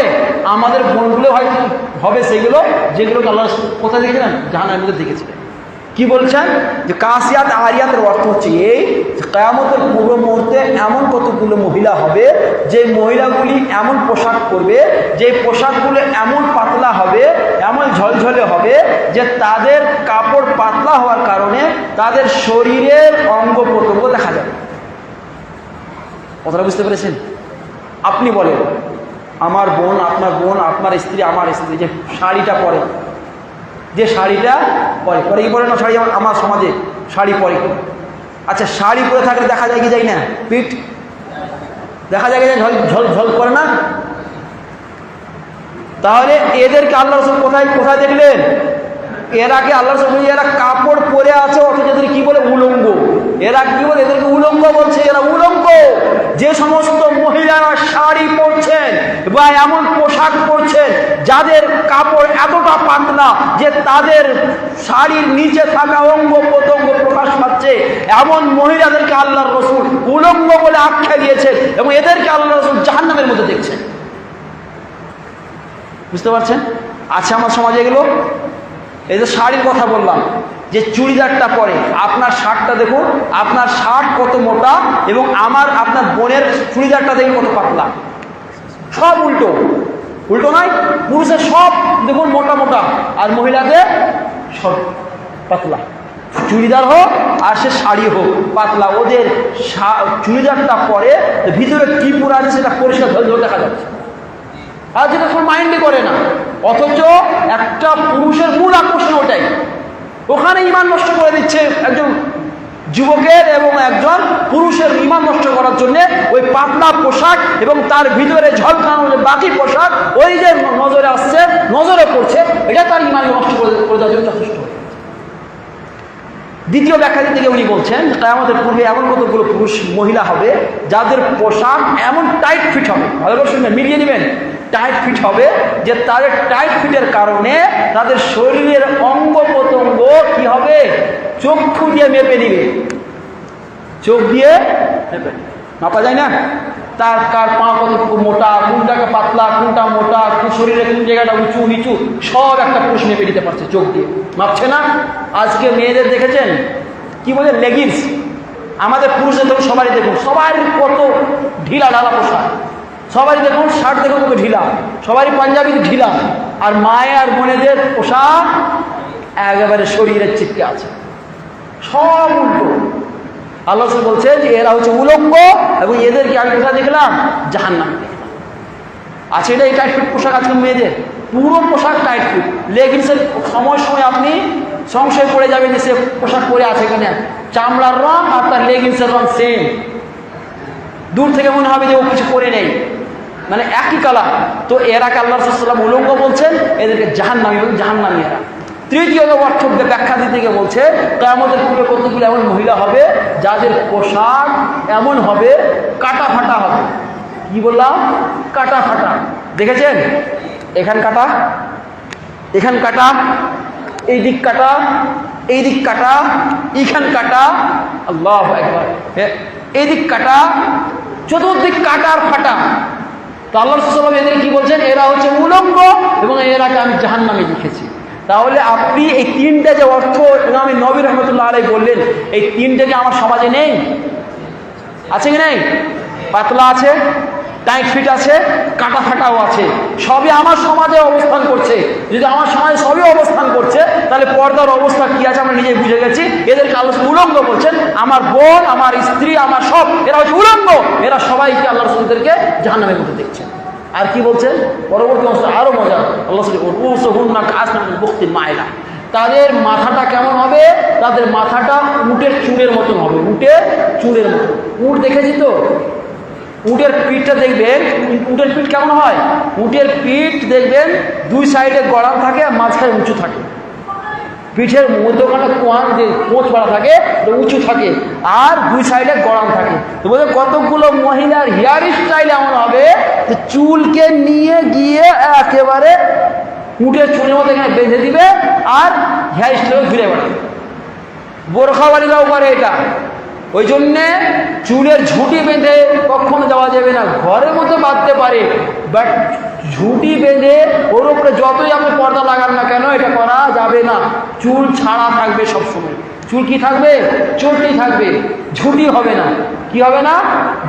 আমাদের বোনগুলো হয়তো হবে সেগুলো যেগুলোকে আল্লাহ রাসূল কোথায় দেখেছিলেন? জাহান্নামের মধ্যে দেখেছিলেন। কি বলছেন? যে কাসিয়াত আরিয়াতের অর্থ হচ্ছে এই, কিয়ামতের পূর্ব মুহূর্তে এমন কতগুলো মহিলা হবে যে মহিলাগুলি এমন পোশাক পরবে, যে পোশাকগুলো এমন পাতলা হবে, এমন ঝলঝলে হবে যে তাদের কাপড় পাতলা হওয়ার কারণে তাদের শরীরের অঙ্গ প্রত্যঙ্গ দেখা যাবে। কথাটা বুঝতে পেরেছেন? আপনি বলেন, আমার বোন, আপনার বোন, আপনার স্ত্রী, আমার স্ত্রী যে শাড়িটা পরে, যে শাড়িটা পরে এই বলে না, শাড়ি আমার সমাজে শাড়ি পরে। আচ্ছা, শাড়ি পরে থাকলে দেখা যায় কি যায় না? পিঠ দেখা যায় কি যায়? ঝল ঝল করে না? তাহলে এদেরকে আল্লাহ রাসূল কোথায় কোথায় দেখলেন? এরাকে আল্লাহ রাসূল এরা কাপড় পরে আছে, অথচ এদের কি বলে? উলঙ্গ। এরা কি বলে? এদেরকে উলঙ্গ বলছে। এরা উলঙ্গ। যে সমস্ত মহিলারা শাড়ি পরছেন বা এমন পোশাক পরছেন যাদের কাপড় এতটা পাতলা যে তাদের শাড়ির নিচে থাকা অঙ্গ প্রত্যঙ্গ প্রকাশ পাচ্ছে, এমন মহিলাদেরকে আল্লাহর রাসূল উলঙ্গ বলে আখ্যা দিয়েছেন এবং এদেরকে আল্লাহর রাসূল জাহান্নামের মধ্যে দেখছেন। বুঝতে পারছেন? আছে আমার সমাজে এগুলো। এই যে শাড়ির কথা বললাম, যে চুড়িদারটা পরে, আপনার শার্টটা দেখুন, আপনার শার্ট কত মোটা এবং আপনার বোনের চুড়িদারটা দেখুন কত পাতলা। সব উল্টো উল্টো নয়? পুরুষের সব দেখুন মোটা মোটা আর মহিলাদের সব পাতলা। চুড়িদার হোক আর সে শাড়ি হোক পাতলা। ওদের চুড়িদারটা পরে ভিতরে কি পুরো আছে সেটা পরিষ্কার ঝলঝল দেখা যাচ্ছে, আর যেটা সব মাইন্ডই করে না। অথচ একটা পুরুষের মূল আকর্ষণ ওটাই, ওখানে ঈমান নষ্ট করে দিচ্ছে একজন যুবকের এবং একজন পুরুষের ঈমান নষ্ট করার জন্য ওই পাতলা পোশাক এবং তার ভিতরে ঝলকানো যে বাকি পোশাক, ওই যে নজরে আসছে, নজরে পড়ছে, এটা তার ঈমান নষ্ট করে দেওয়ার জন্য যথেষ্ট। দ্বিতীয় ব্যাখ্যা দিতে গিয়ে উনি বলছেন, কিয়ামতের পূর্বে এমন কতগুলো পুরুষ মহিলা হবে যাদের পোশাক এমন টাইট ফিট হবে, ভালো শুনবেন, মিলিয়ে নেবেন, টাইট ফিট হবে যে তাদের টাইট ফিটের কারণে তাদের শরীরের অঙ্গ প্রত্যঙ্গ কি হবে? চক্ষু দিয়ে মেপে নিবে। চোখ দিয়ে মেপে মাপা যায় না? কার পা কতটুকু মোটা, কোনটাকে পাতলা, কোনটা মোটা, শরীরে কোন জায়গাটা উঁচু নিচু, সব একটা পুরুষ মেপে নিতে পারছে চোখ দিয়ে। মাপছে না? আজকে মেয়েদের দেখেছেন কি বলে? লেগিংস। আমাদের পুরুষদের দেখুন, সবারই দেখুন, সবার কত ঢিলা ঢালা পোশাক, সবারই দেখুন শার্ট দেখুন কত ঢিলা, সবারই পাঞ্জাবি ঢিলা, আর মায়ের আর বোনেদের পোশাক একেবারে শরীরের চিপকে আছে, সব উল্টো। আল্লাহ বলছে যে এরা হচ্ছে উলঙ্গ এবং এদেরকে আমি কোথায় দেখলাম? জাহান্নামে দেখলাম। আছে এটা এই টাইট ফিট পোশাক আজকে মেয়েদের, পুরো পোশাক টাইট ফিট। লেগিংসের সময় সময় আপনি সংশয় পড়ে যাবেন যে সে পোশাক পরে আছে এখানে, চামড়ার রং আর তার লেগিংসের রং সেম। দূর থেকে মনে হবে যে ও কিছু করে নেই, মানে একই কালার। তো এরাকে আল্লাহ রাসূল সাল্লাল্লাহু আলাইহি ওয়াসাল্লাম উলঙ্গ বলছেন, এদেরকে জাহান্নামী এবং জাহান্নামী এরা। তৃতীয় অর্থ ব্যাখ্যা দিতে গিয়ে বলছে, কিয়ামতের পূর্বে কতগুলো এমন মহিলা হবে যাদের পোশাক এমন হবে কাটা ফাটা হবে। কি বললাম? কাটা ফাটা। দেখেছেন? এখান কাটা, এখান কাটা, এই দিক কাটা, এই দিক কাটা, এইখান কাটা, আল্লাহু আকবার, এই দিক কাটা, চতুর্দিক কাটা আর ফাটা। তো আল্লাহ রাসূল সাল্লাল্লাহু আলাইহি ওয়াসাল্লাম এদের কি বলছেন? এরা হচ্ছে উলঙ্গ এবং এরাকে আমি জাহান্নামে লিখেছি। তাহলে আপনি এই তিনটা যে অর্থ ইমাম নবী রাহমাতুল্লাহ আলাইহি বললেন, এই তিনটা কি আমার সমাজে নেই? আছে কি নেই? পাতলা আছে, টাইট ফিট আছে, কাটা ফাটাও আছে, সবই আমার সমাজে অবস্থান করছে। যদি আমার সমাজে সবই অবস্থান করছে তাহলে পর্দার অবস্থা কি আছে আমরা নিজেই বুঝে গেছি। এদেরকে আল্লাহ উলঙ্গ বলছেন। আমার বোন, আমার স্ত্রী, আমার সব, এরা হচ্ছে উলঙ্গ। এরা সবাইকে আল্লাহ রাসূল ওদেরকে জাহান্নামের মধ্যে দেখছেন। আর কি বলছেন পরবর্তী অংশ আরো মজা, আল্লাহ মায়লা, তাদের মাথাটা কেমন হবে? তাদের মাথাটা উটের চুলের মতন হবে, উটের চুলের মতন। উট দেখেছি তো, উটের পিঠটা দেখবেন, উটের পিঠ কেমন হয়? উটের পিঠ দেখবেন দুই সাইডে গড়ান থাকে আর মাঝখানে উঁচু থাকে, পিঠের মধ্যখানে কোঁচ বাড়া থাকে, উঁচু থাকে, আর দুই সাইডে গড়ান থাকে। তো বলছে কতগুলো মহিলার হেয়ার স্টাইল এমন হবে যে চুলকে নিয়ে গিয়ে একেবারে উটের চুলের মধ্যে এখানে বেঁধে দিবে আর হেয়ার স্টাইল ঘুরে বেড়াবে। বোরখাওয়ালিরাও করে এটা। ওই জন্যে চুলের ঝুঁটি বেঁধে কখনো যাওয়া যাবে না, ঘরের মধ্যে বাঁধতে পারে, বাট ঝুঁটি বেঁধে ওর উপরে যতই আপনি পর্দা লাগান না কেন এটা করা যাবে না। চুল ছাড়া থাকবে সবসময়। চুল কি থাকবে? চটি থাকবে, ঝুঁটি হবে না। কি হবে না?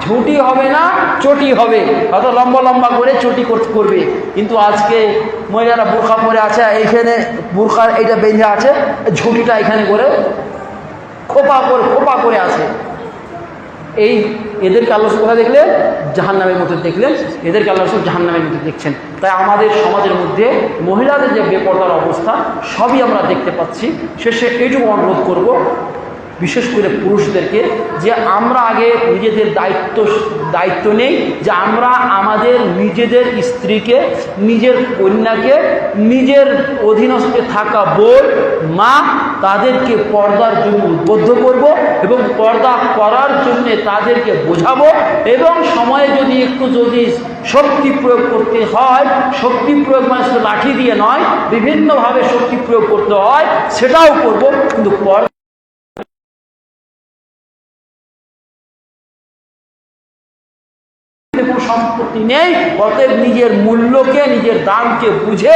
ঝুঁটি হবে না, চটি হবে। অত লম্বা লম্বা করে চটি করবে। কিন্তু আজকে মহিলারা বোরখা পরে আছে, এইখানে বোরখার এইটা বেঁধে আছে, ঝুঁটিটা এখানে করে খোপা করে আছে। এই এদেরকে আল্লাহ কোথায় দেখলেন? জাহান্নামের মধ্যে দেখলেন। এদেরকে আল্লাহ জাহান্নামের মধ্যে দেখছেন। তাই আমাদের সমাজের মধ্যে মহিলাদের যে বেপরদার অবস্থা সবই আমরা দেখতে পাচ্ছি। শেষে এইটুকু অনুরোধ করব বিশেষ করে পুরুষদেরকে, যে আমরা আগে নিজেদের দায়িত্ব নেই, যে আমরা আমাদের নিজেদের স্ত্রীকে, নিজের কন্যাকে, নিজের অধীনস্থে থাকা বোন, মা, তাদেরকে পর্দার জন্য উদ্বুদ্ধ করব এবং পর্দা করার জন্য তাদেরকে বোঝাবো। এবং সময়ে যদি শক্তি প্রয়োগ করতে হয়, শক্তি প্রয়োগ মানে শুধু লাঠি দিয়ে নয়, বিভিন্নভাবে শক্তি প্রয়োগ করতে হয়, সেটাও করব। কিন্তু কোনো সম্পত্তি নেই, অতএব নিজের মূল্যকে, নিজের দামকে বুঝে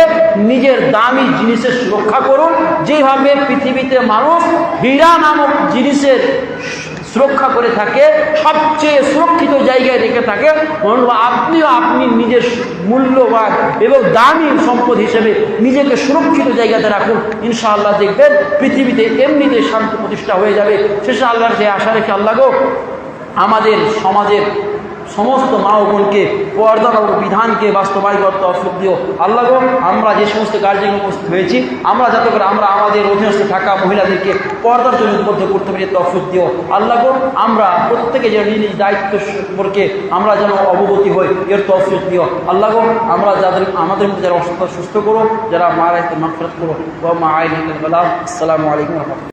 নিজের দামি জিনিসের সুরক্ষা করুন। যেভাবে পৃথিবীতে মানুষ হীরা নামক জিনিসের সুরক্ষা করে থাকে, সবচেয়ে সুরক্ষিত জায়গায় রেখে থাকে, আপনিও আপনি নিজের মূল্যবান এবং দামি সম্পদ হিসেবে নিজেকে সুরক্ষিত জায়গাতে রাখুন। ইনশাআল্লাহ দেখবেন পৃথিবীতে এমনিতে শান্তি প্রতিষ্ঠা হয়ে যাবে। শেষে আল্লাহর যে আশা রেখে আল্লাহ গো আমাদের সমাজের সমস্ত মা ও বোনকে পর্দার বিধানকে বাস্তবায়ন করতে তৌফিক দিও। আল্লাহ গো আমরা যে সমস্ত গার্জিয়ান উপস্থিত হয়েছি, আমরা যাতে করে আমরা আমাদের অধীনস্থ থাকা মহিলাদেরকে পর্দার জন্য উদ্বুদ্ধ করতে পারি, তৌফিক দিও। আল্লাহ গো আমরা প্রত্যেকে যেন নিজ নিজ দায়িত্ব সম্পর্কে আমরা যেন অবগতি হই, এর তৌফিক দিও। আল্লাহ গো আমরা আমাদের মধ্যে যারা অসুস্থ সুস্থ করো, যারা মারা মাগফিরাত করো। ওয়া মা আলাইনা ইল্লাল বালাগ। আসসালামু আলাইকুম ওয়া রাহমাতুল্লাহ।